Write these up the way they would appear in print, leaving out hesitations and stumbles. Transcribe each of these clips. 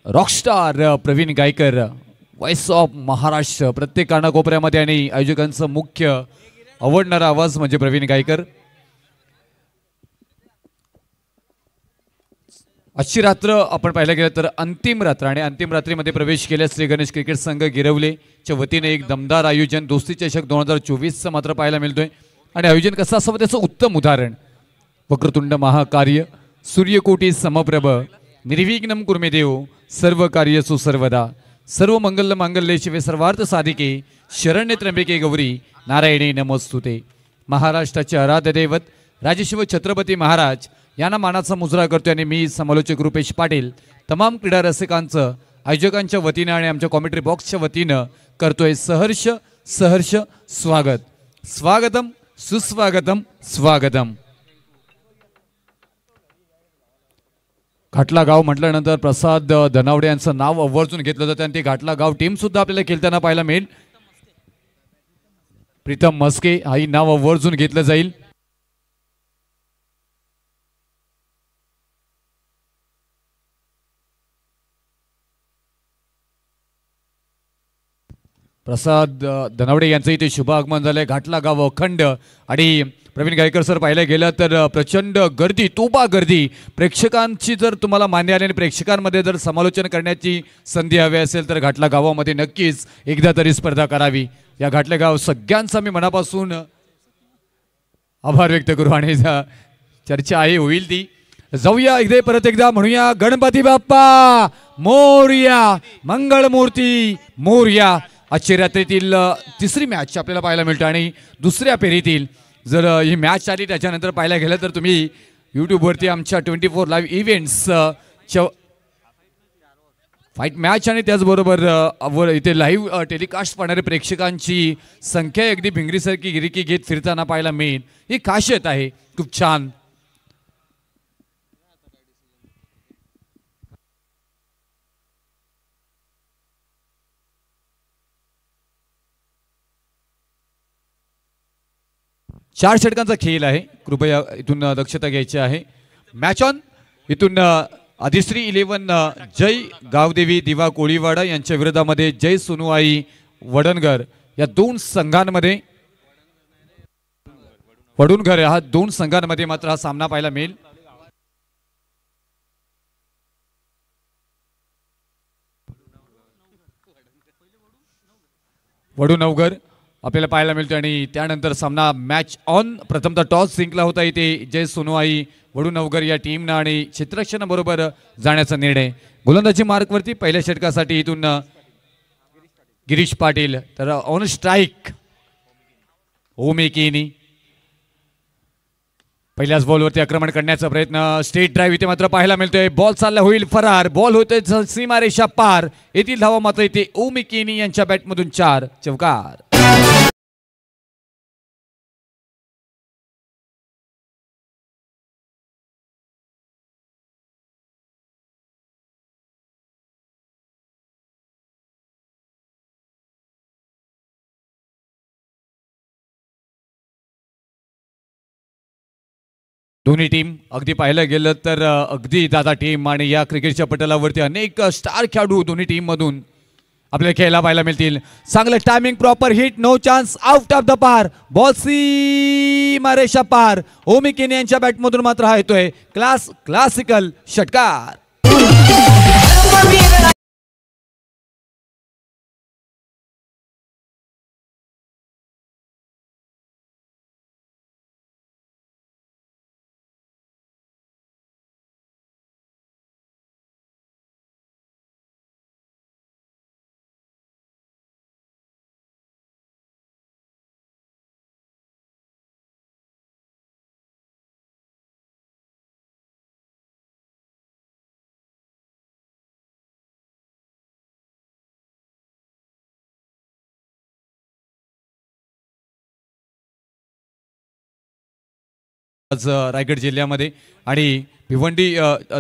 Rockstar Praveen Gaikar, voice of Maharashtra, प्रत्येक कानाकोपऱ्यामध्ये आणि आयोजकांचं मुख्य आवडणारा आवाज म्हणजे प्रवीण गायकर। आजची रात्र आपण पाहायला गेलं तर अंतिम रात्र आणि अंतिम रात्रीमध्ये प्रवेश केल्यास श्री गणेश क्रिकेट संघ गिरवलेच्या वतीने एक दमदार आयोजन दोस्ती चषक 2024 मात्र पाहायला मिळतोय। आणि आयोजन कसं असावं त्याचं उत्तम उदाहरण, वक्रतुंड महाकार्य सूर्यकोटी समप्रभ निर्विघ्नं कुर्मे देव सर्व कार्यसु सर्वदा सर्व मंगल मांगल्ये शिवे सर्वार्थ साधिके शरण्य त्र्यंबके गौरी नारायणी नमोस्तुते। महाराष्ट्राचे आराध्य दैवत राजशिव छत्रपती महाराज यांना मानाचा मुजरा करतोय आणि मी समालोचक रुपेश पाटील तमाम क्रीडा रसिकांचं आयोजकांच्या वतीनं आणि आमच्या कॉमेंट्री बॉक्सच्या वतीनं करतोय सहर्ष सहर्ष स्वागत। स्वागतम सुस्वागतम स्वागतम। घाटला गाव म्हटल्यानंतर प्रसाद धनावडे यांचं नाव आवर्जून घेतलं जातं आणि ती घाटला गाव टीम सुद्धा आपल्याला खेळताना पाहायला मिळेल। प्रीतम मस्के हाही नाव आवर्जून घेतलं जाईल। प्रसाद धनावडे यांचं इथे शुभ आगमन झालंय। घाटला गाव अखंड आणि प्रवीण गायकर सर पाहायला गेलं तर प्रचंड गर्दी, तोबा गर्दी प्रेक्षकांची जर तुम्हाला मान्य आली आणि प्रेक्षकांमध्ये जर समालोचन करण्याची संधी हवी असेल तर घाटला गावामध्ये नक्कीच एकदा तरी स्पर्धा करावी। या घाटले गाव सगळ्यांचा मी मनापासून आभार व्यक्त करू आणि चर्चा आहे होईल ती जाऊया एकदा परत एकदा म्हणूया गणपती बाप्पा मोरया, मंगळमूर्ती मोरया। आजच्या रात्रीतील तिसरी मॅच आपल्याला पाहायला मिळते आणि दुसऱ्या फेरीतील जर ही मॅच आली त्याच्यानंतर पाहायला गेलं तर तुम्ही यूट्यूबवरती आमच्या 24 लाईव्ह इव्हेंट्स फाईट मॅच आणि त्याचबरोबर इथे लाईव्ह टेलिकास्ट पाहणारे प्रेक्षकांची संख्या अगदी भिंगरीसारखी गिरिकी घेत फिरताना पाहायला मिळेल। ही खासियत आहे, खूप छान। चार षटकांचा खेळ आहे, कृपया इथून दक्षता घ्यायची आहे। मॅच ऑन इथून अधिश्री 11 जय गावदेवी दिवा कोळीवाडा यांच्या विरोधामध्ये जय सोनुआई वडनगर या दोन संघांमध्ये वडूनगर हा दोन संघांमध्ये मात्र हा सामना पाहायला मिळेल। वडूनगर आपल्याला पाहायला मिळतो आणि त्यानंतर सामना मॅच ऑन प्रथमतः टॉस जिंकला होता इथे जय सोनुआई वडूनगर या टीमनं आणि क्षेत्ररक्षणाबरोबर जाण्याचा निर्णय। गोलंदाजी मार्कवरती पहिल्या षटकासाठी इथून गिरीश पाटील, तर ऑन स्ट्राईक ओमेकेनी पहिल्याच बॉलवरती आक्रमण करण्याचा प्रयत्न, स्ट्रेट ड्राईव्ह इथे मात्र पाहायला मिळतोय। बॉल चालला होईल फरार, बॉल होतोय सीमारेषा पार, येथील धावा मात्र इथे ओमेकेनी यांच्या बॅटमधून 4 चौकार। दोन्ही टीम अगदी पाहायला गेलं तर अगदी दादा टीम आणि या क्रिकेटच्या पटलावरती अनेक स्टार खेळाडू दोन्ही टीम मधून आपल्याला खेळायला पाहायला मिळतील। चांगलं timing, proper hit, no chance, out of the park, ball सीमारेषा पार, ओमेकेनी यांच्या बॅटमधून मात्र हा येतोय क्लासिकल षटकार। रायगड जिल्ह्यामध्ये आणि भिवंडी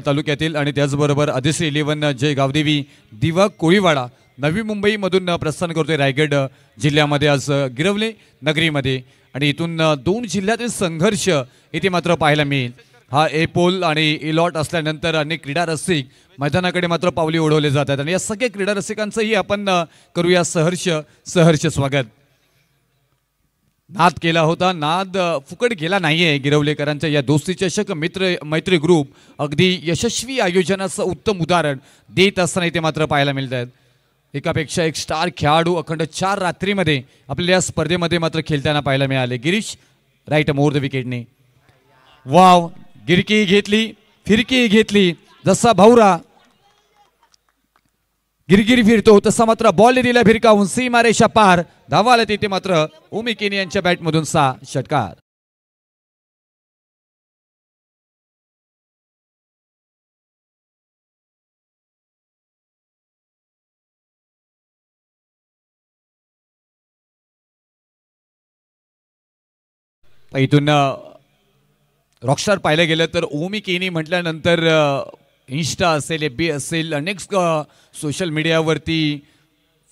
तालुक्यातील आणि त्याचबरोबर अधिश्री 11 जय गावदेवी दिवा कोळीवाडा नवी मुंबईमधून प्रस्थान करतोय रायगड जिल्ह्यामध्ये आज गिरवले नगरीमध्ये आणि इथून दोन जिल्ह्यातील संघर्ष इथे मात्र पाहायला मिळेल। हा ए पोल आणि इलॉट असल्यानंतर अनेक क्रीडा रसिक मैदानाकडे मात्र पावली ओढवले जातात आणि या सगळ्या क्रीडा रसिकांचंही आपण करूया सहर्ष स्वागत. नाद केला होता, नाद फुकट गेला नाहीये. गिरवलेकरांच्या या दोस्ती चषक मैत्री ग्रुप अगदी यशस्वी आयोजनाचं उत्तम उदाहरण देत असताना इथे मात्र पाहायला मिळत आहेत. एकापेक्षा एक स्टार खेळाडू अखंड 4 रात्रीमध्ये आपल्याला या स्पर्धेमध्ये मात्र खेळताना पाहायला मिळाले. गिरीश राईट मोर द विकेटने. वाव, गिरकी घेतली, फिरकी घेतली. जसा भाऊरा गिरगिरी फिरतो तसा मात्र बॉल दिला भिरकावून सीमारेषा पार. धावाला तिथे मात्र ओमी केनी यांच्या बॅटमधून 6 षटकार. इथून रॉकस्टार पाहिलं गेलं तर ओमी केनी म्हटल्यानंतर इन्स्टा असेल, FB असेल, अनेक सोशल मीडियावरती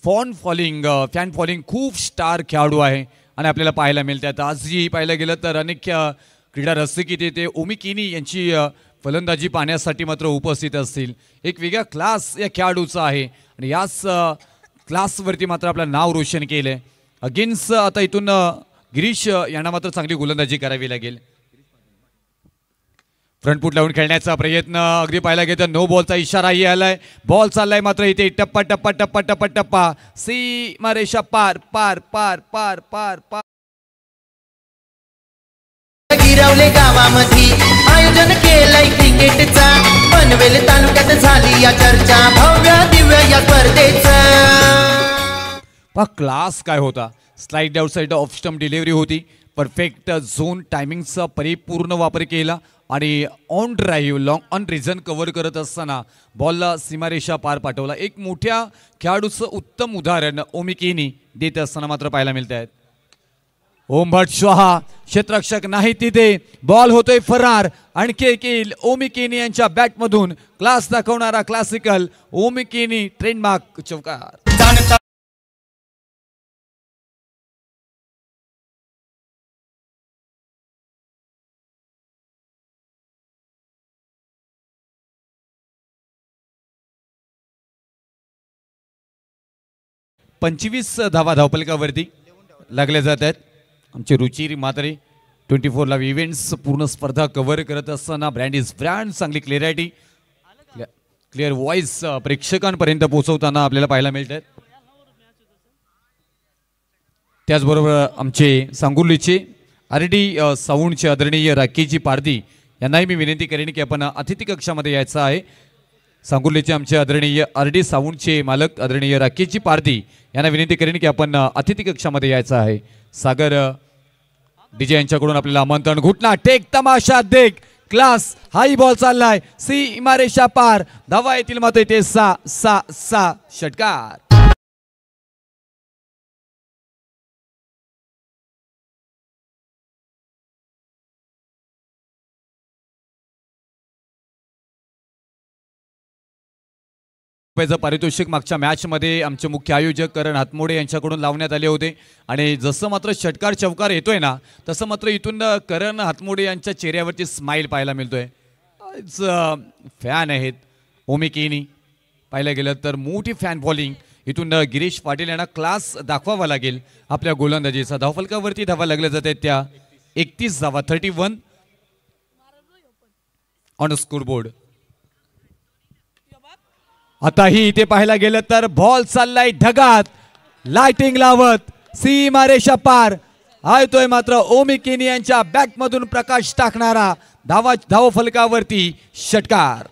फॅन फॉलोइंग खूप स्टार खेळाडू आहे आणि आपल्याला पाहायला मिळतात. आजही पाहायला गेलं तर अनेक क्रीडा रसिक इथे ते ओमी केनी यांची फलंदाजी पाहण्यासाठी मात्र उपस्थित असतील. एक वेगळा क्लास या खेळाडूचा आहे आणि याच क्लासवरती मात्र आपलं नाव रोशन केलं. अगेन्स्ट आता इथून गिरीश यांना मात्र चांगली गोलंदाजी करावी लागेल. फ्रंटफूट लावून खेळण्याचा प्रयत्न अगदी पाहायला गेलं. नो बॉलचा इशाराही आलाय. बॉल चाललाय मात्र इथे टप्पा टप्पा टप्पा टप्पा टप्पा सीमारेषा पार पार पार पार पार पार. गिरवले गावामध्ये आयोजन केलंय क्रिकेटचा. पनवेल तालुक्यात झाली या चर्चा भव्य दिव्य या स्पर्धेचा. क्लास काय होता. Slide out side off stump delivery होती. परफेक्ट झोन टायमिंगचा परिपूर्ण वापर केला आणि on drive long on reason cover करत असताना बॉलला सीमारेषा पार पाठवला. एक मोठ्या खेळाडूचं उत्तम उदाहरण ओमी केनी देत असताना मात्र पाहायला मिळत आहेत. ओम भट स्वाहा क्षेत्ररक्षक नाही तिथे. बॉल होतोय फरार. आणखी एक ओमी केनी यांच्या बॅटमधून क्लास दाखवणारा क्लासिकल ओमी केनी ट्रेडमार्क चौकार. पंचवीस धावा धावपलकावरती लागल्या जात आहेत. आमचे रुचिर म्हात्रे 24 लाईव्ह इव्हेंट्स पूर्ण स्पर्धा कव्हर करत असताना ब्रँड इज ब्रँड चांगली क्लिअरिटी क्लिअर व्हॉइस प्रेक्षकांपर्यंत पोहोचवताना आपल्याला पाहायला मिळत आहेत. त्याचबरोबर आमचे सांगुर्लीचे RD साऊंडचे आदरणीय राकेशजी पारधी यांनाही मी विनंती करेन की आपण अतिथी कक्षामध्ये यायचं आहे. सांगुर्लीचे आमचे आदरणीय RD साऊंडचे मालक आदरणीय राकेशजी पारधी यांना विनंती करेन की आपण अतिथी कक्षामध्ये यायचं आहे. सागर डीजे यांच्याकडून आपल्याला आमंत्रण. घुटना टेक तमाशा देख क्लास हाई बॉल चाललाय सीमारेषा पार. धावा येतील मात्र इथे 6 षटकार. रुपयाचं पारितोषिक मागच्या मॅचमध्ये आमचे मुख्य आयोजक करण हातमोडे यांच्याकडून लावण्यात आले होते आणि जसं मात्र षटकार चौकार येतोय ना तसं मात्र इथून करण हातमोडे यांच्या चेहऱ्यावरती स्माइल पाहायला मिळतोय. फॅन आहेत ओमी केनी. पाहायला गेलं तर मोठी फॅन फॉलोइंग. इथून गिरीश पाटील यांना क्लास दाखवावा लागेल आपल्या गोलंदाजीचा. धावफलकावरती धावा लागल्या जात आहेत त्या 31 धावा 31 ऑन स्कोरबोर्ड. आताही इथे पाहायला गेलं तर बॉल चाललाय ढगात लाइटिंग लावत सीमारेषा पार. येतोय मात्र ओमी केनी यांच्या बॅटमधून प्रकाश टाकणारा धाव फलकावरती षटकार.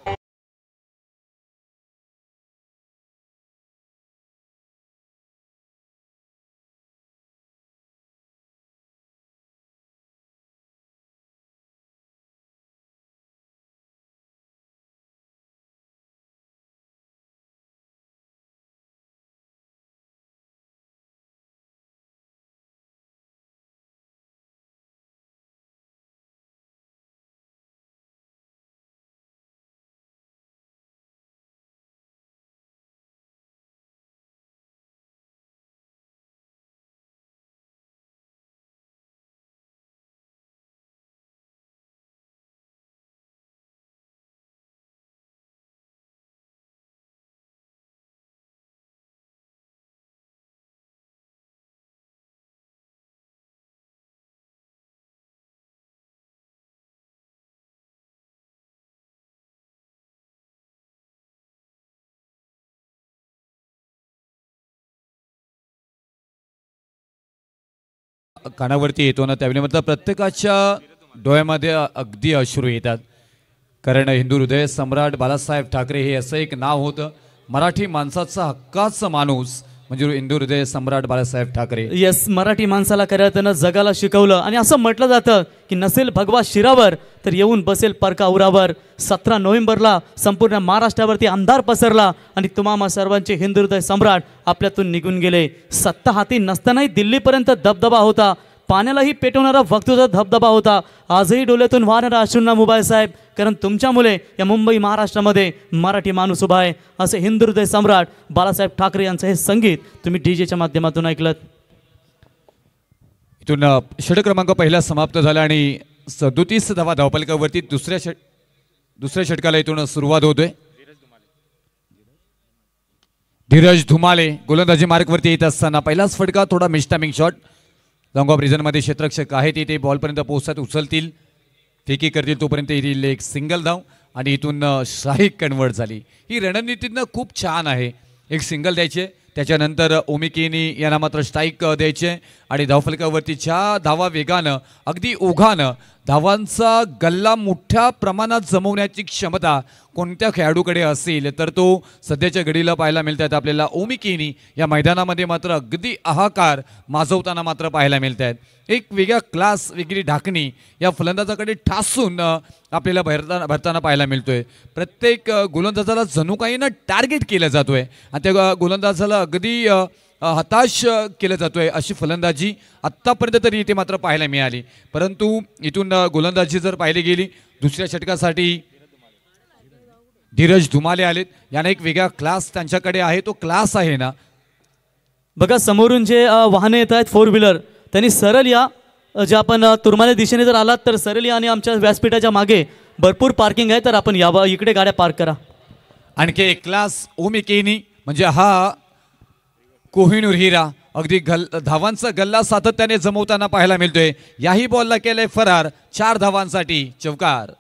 कानावरती येतो ना त्यावेळी मात्र प्रत्येकाच्या डोळ्यामध्ये अगदी अश्रू येतात. कारण हिंदू हृदय सम्राट बाळासाहेब ठाकरे हे असं एक नाव होतं. मराठी माणसाचा हक्काचा माणूस म्हणजे हिंदू हृदय सम्राट बाळासाहेब ठाकरे. येस, मराठी माणसाला खरं त्यानं जगाला शिकवलं आणि असं म्हटलं जातं की नसेल भगवा शिरावर तर येऊन बसेल परका उरावर. 17 नोव्हेंबरला संपूर्ण महाराष्ट्रावरती अंधार पसरला आणि तुम्हा सर्वांचे हिंदू हृदय सम्राट आपल्यातून निघून गेले. सत्ता हाती नसतानाही दिल्लीपर्यंत दबदबा होता, पाण्यालाही पेटवणारा वक्तृत्वाचा धबधबा होता. आजही डोळ्यातून वाहणारा अश्रूंना मुबाय साहेब, कारण तुमच्यामुळे या मुंबई महाराष्ट्रामध्ये मराठी माणूस उभा आहे. असे हिंदू हृदय सम्राट बाळासाहेब ठाकरे यांचं हे संगीत तुम्ही डीजेच्या माध्यमातून ऐकलं. इथून षटक क्रमांक पहिला समाप्त झाला आणि 37 धावा धावपलकावरती दुसऱ्या षटकाला इथून सुरुवात होतोय. धीरज धुमाले गोलंदाजी मार्कवरती येत असताना पहिलाच फटका थोडा मिस्टामिंग शॉट. लॉंग ऑफ रिझनमध्ये क्षेत्ररक्षक आहेत इथे बॉलपर्यंत पोहोचतात, उचलतील, फेकी करतील तोपर्यंत येथील एक सिंगल धाव आणि इथून शाहीक कन्वर्ट झाली. ही रणनीतीनं खूप छान आहे. एक सिंगल द्यायचे, त्याच्यानंतर ओमिकेनी यांना मात्र स्ट्राईक द्यायचे आणि धावफलकावरतीच्या धावा वेगानं अगदी ओघानं धावांचा गल्ला मोठ्या प्रमाणात जमवण्याची क्षमता कोणत्या खेळाडूकडे असेल तर तो सध्याच्या घडीला पाहायला मिळतात आपल्याला. ओमिकेनी या मैदानामध्ये मात्र अगदी हाहाकार माजवताना मात्र पाहायला मिळत आहेत. एक वेगळा क्लास, वेगळी ढाकणी या फलंदाजाकडे ठासून आपल्याला भरताना पाहायला मिळतोय. प्रत्येक गोलंदाजाला जणू काही ना टार्गेट केलं जातोय आणि त्या गोलंदाजाला अगदी हताश केलं जातोय अशी फलंदाजी आत्तापर्यंत तरी इथे मात्र पाहायला मिळाली. परंतु इथून गोलंदाजी जर पाहिली गेली दुसऱ्या षटकासाठी धीरज धुमाले आलेत. याने एक वेगळा क्लास त्यांच्याकडे आहे, तो क्लास आहे ना. बघा समोरून जे वाहने येत आहेत 4 व्हीलर, त्यांनी सरळ या जे आपण तुरमाल्या दिशेने जर आलात तर सरळ या आणि आमच्या व्यासपीठाच्या मागे भरपूर पार्किंग आहे, तर आपण या इकडे गाड्या पार्क करा. आणखी एक क्लास ओमिकेनी म्हणजे हा कोहिनूर हिरा अगदी धावांचा गल्ला सातत्याने जमवताना पाहायला मिळतोय. याही बॉलला केलंय फरार. 4 धावांसाठी चौकार.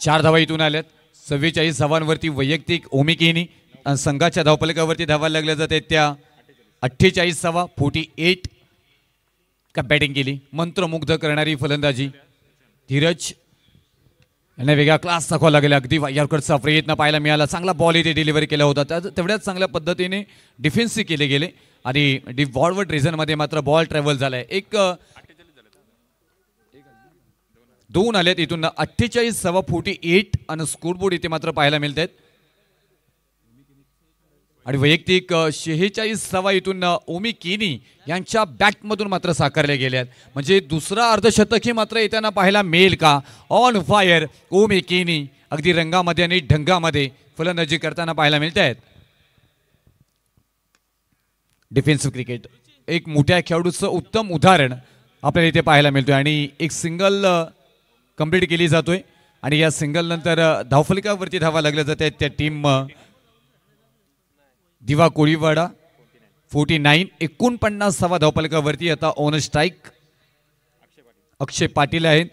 चार धावा इथून आल्यात. 44 धावांवरती वैयक्तिक ओमिकेनी संघाच्या धावपलकावरती धावा लागल्या जाते त्या 48 धावा. 48 का बॅटिंग केली. मंत्रमुग्ध करणारी फलंदाजी धीरज यांना वेगळा क्लास दाखवा लागेल. अगदी याकडचा प्रयत्न पाहायला मिळाला. चांगला बॉल इथे डिलिव्हरी केला होता. तेवढ्याच चांगल्या पद्धतीने डिफेन्सही केले गेले आणि फॉरवर्ड रिझनमध्ये मात्र बॉल ट्रॅव्हल झालाय. एक 2 आलेत इथून. 48 धावा 48 आणि स्कोरबोर्ड इथे मात्र पाहायला मिळत आहेत आणि वैयक्तिक 46 धावा इथून ओमिकेनी यांच्या बॅटमधून मात्र साकारले गेले आहेत. म्हणजे दुसरा अर्धशतकही मात्र येताना पाहायला मिळेल का. ऑन फायर ओमिकेनी अगदी रंगामध्ये आणि ढंगामध्ये फलंदाजी करताना पाहायला मिळत आहेत. डिफेन्सिव्ह क्रिकेट एक मोठ्या खेळाडूचं उत्तम उदाहरण आपल्याला इथे पाहायला मिळतोय आणि एक सिंगल कंप्लीट केली जातोय आणि या सिंगल नंतर धावफलकावरती धावा लागल्या जात आहेत त्या टीम दिवा कोळीवाडा 49. 49 धावा धावफलकावरती. आता ऑन स्ट्राईक अक्षय पाटील आहेत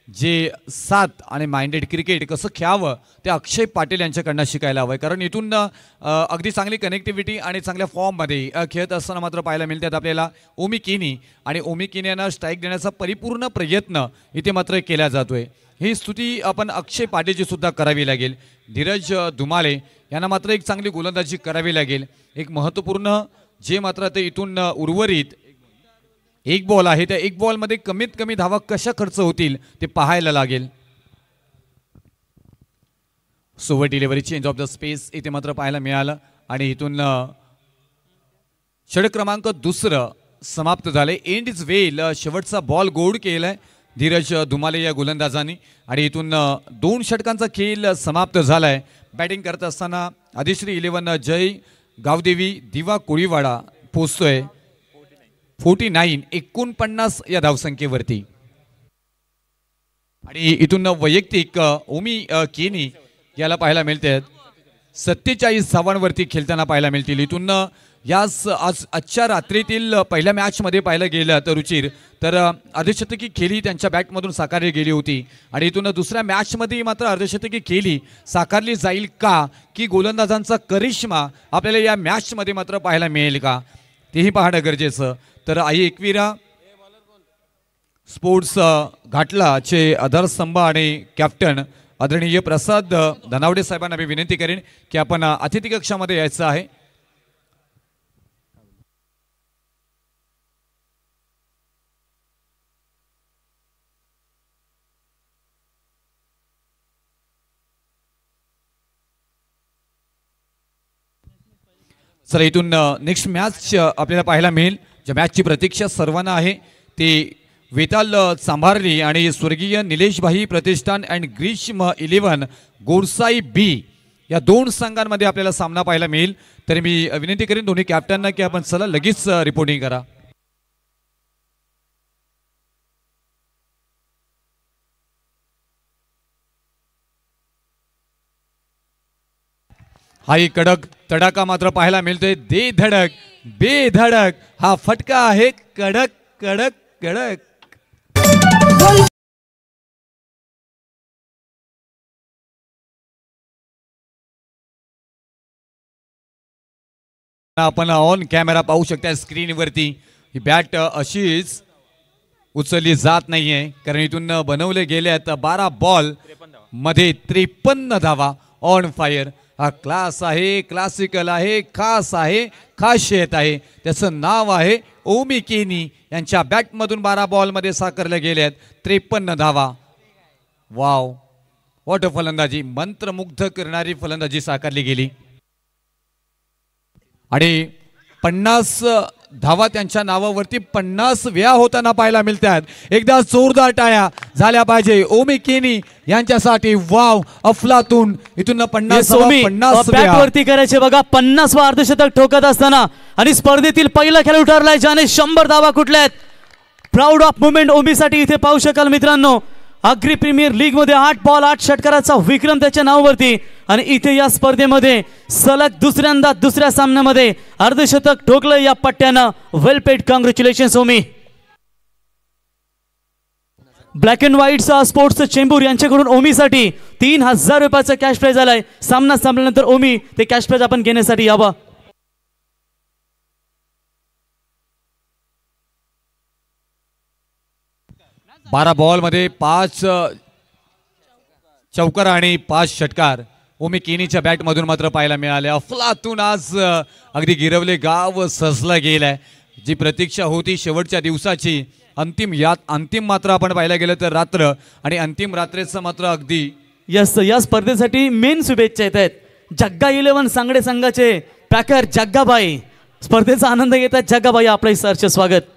जे 7 आणि माइंडेड क्रिकेट कसं खेळावं ते अक्षय पाटील यांच्याकडनं शिकायला हवं आहे. कारण इथून अगदी चांगली कनेक्टिव्हिटी आणि चांगल्या फॉर्ममध्ये खेळत असताना मात्र पाहायला मिळतात आपल्याला ओमिकेनी आणि ओमिकेनी यांना स्ट्राईक देण्याचा परिपूर्ण प्रयत्न इथे मात्र केला जातोय. ही स्तुती आपण अक्षय पाटीलची सुद्धा करावी लागेल. धीरज धुमाले यांना मात्र एक चांगली गोलंदाजी करावी लागेल. एक महत्त्वपूर्ण जे मात्र ते इथून उर्वरित एक बॉल आहे त्या एक बॉलमध्ये कमीत कमी धावा कशा खर्च होतील ते पाहायला लागेल. Slower delivery change of the space इथे मात्र पाहायला मिळालं आणि इथून षटक क्रमांक दुसरं समाप्त झाले. एंड इज वेल शेवटचा बॉल गोड केलाय धीरज धुमाले या गोलंदाजांनी आणि इथून 2 षटकांचा खेळ समाप्त झालाय. बॅटिंग करत असताना आदिश्री 11 जय गावदेवी दिवा कोळीवाडा पोचतोय 49 49 या धावसंख्येवरती आणि इथून वैयक्तिक ओमी केनी याला पाहायला मिळते 47 धावांवरती खेळताना पाहायला मिळतील. इथून याच आजच्या रात्रीतील पहिल्या मॅचमध्ये पाहायला गेलं तर रुचिर तर अर्धशतकी खेळी त्यांच्या बॅटमधून साकारली गेली होती आणि इथून दुसऱ्या मॅचमध्ये मात्र अर्धशतकी खेळी साकारली जाईल का की गोलंदाजांचा करिश्मा आपल्याला या मॅचमध्ये मात्र पाहायला मिळेल का तेही पाहणं गरजेचं. तर आई एकविरा स्पोर्ट्स घाटलाचे आधारस्तंभ आणि कॅप्टन आदरणीय प्रसाद धनावडे साहेबांना मी विनंती करेन की आपण अतिथी कक्षामध्ये यायचं आहे. चला इथून नेक्स्ट मॅच आपल्याला पाहायला मिळेल. ज्या मॅचची प्रतीक्षा सर्वांना आहे ती वेताल चांभारली आणि स्वर्गीय निलेशभाई प्रतिष्ठान अँड ग्रीष्म 11 गोरसाई बी या 2 संघांमध्ये आपल्याला सामना पाहायला मिळेल. तर मी विनंती करेन दोन्ही कॅप्टनना की आपण चला लगेच रिपोर्टिंग करा. हा एक कडक तडाका मात्र पाहायला मिळतोय. दे धडक बेधडक हा फटका आहे कडक कडक कडक. आपण ऑन कॅमेरा पाहू शकता स्क्रीनवरती ही बॅट अशीच उचलली जात नाहीये कारण इथून बनवले गेल्यात 12 बॉल मध्ये 53 धावा ऑन फायर. हा क्लास आहे क्लासिकल आहे खास आहे खासियत आहे त्याचं नाव आहे ओमी केनी यांच्या बॅटमधून 12 बॉलमध्ये साकारल्या गेल्यात 53 धावा. वाव वॉट फलंदाजी मंत्रमुग्ध करणारी फलंदाजी साकारली गेली आणि 50 धावा त्यांच्या नावावरती 50 वेळा होताना पाहायला मिळतात. एकदा जोरदार टाळ्या झाल्या पाहिजे ओमी केनी यांच्यासाठी. वाव अफलातून इथून 50 वरती करायचे बघा. 50वा अर्धशतक ठोकत असताना आणि स्पर्धेतील पहिला खेळाडू ठरलाय ज्याने 100 धावा कुठल्यात. प्राऊड ऑफ मुवमेंट ओमीसाठी इथे पाहू शकाल मित्रांनो. अग्री प्रीमियर लीग मध्ये 8 बॉल 8 षटकाराचा विक्रम त्याच्या नावावरती आणि इथे या स्पर्धेमध्ये सलग दुसऱ्यांदा दुसऱ्या सामन्यामध्ये अर्धशतक ठोकलं या पट्ट्यानं. Well played congratulations Omi. Black and white sports Chembur यांच्याकडून ओमीसाठी 3000 रुपयाचा कॅश प्राइज आलाय. सामना संपल्यानंतर ओमी ते कॅश प्राइज आपण घेण्यासाठी यावं. बारा बॉल मध्ये 5 चौकार आणि 5 षटकार ओमी केनीच्या बॅट मधून मात्र पाहायला मिळाले. अफलातून आज अगदी गिरवले गाव सजलं गेलंय. जी प्रतीक्षा होती शेवटच्या दिवसाची अंतिम मात्र आपण पाहायला गेलं तर रात्र आणि अंतिम रात्रीचं मात्र अगदी या स्पर्धेसाठी मेन शुभेच्छा येत आहेत. जग्गा 11 सांगडे संघाचे पॅकर जग्गाबाई स्पर्धेचा आनंद घेतात. जग्गाबाई आपलं सरचे स्वागत.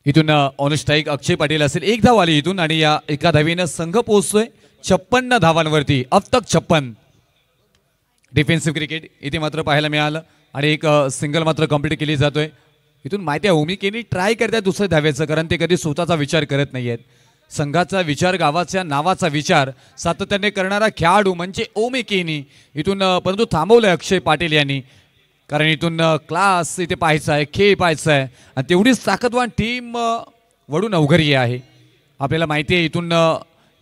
इथून ऑन स्ट्राईक अक्षय पाटील असेल. 1 धाव आली इथून आणि या एका धावीनं संघ पोहोचतोय 56 धावांवरती. अब तक 56. डिफेन्सिव्ह क्रिकेट इथे मात्र पाहायला मिळालं आणि एक सिंगल मात्र कंप्लीट केली जातोय. इथून माहिती आहे ओमी केनी ट्राय करतात दुसऱ्या धावेचं कारण ते कधी स्वतःचा विचार करत नाहीयेत. संघाचा विचार गावाच्या नावाचा विचार सातत्याने करणारा खेळाडू म्हणजे ओमी केनी. इथून परंतु थांबवलंय अक्षय पाटील यांनी कारण इथून क्लास इथे पाहायचा आहे खेळ पाहायचा आहे आणि तेवढीच ताकदवान टीम वडून अवघरी आहे. आपल्याला माहिती आहे इथून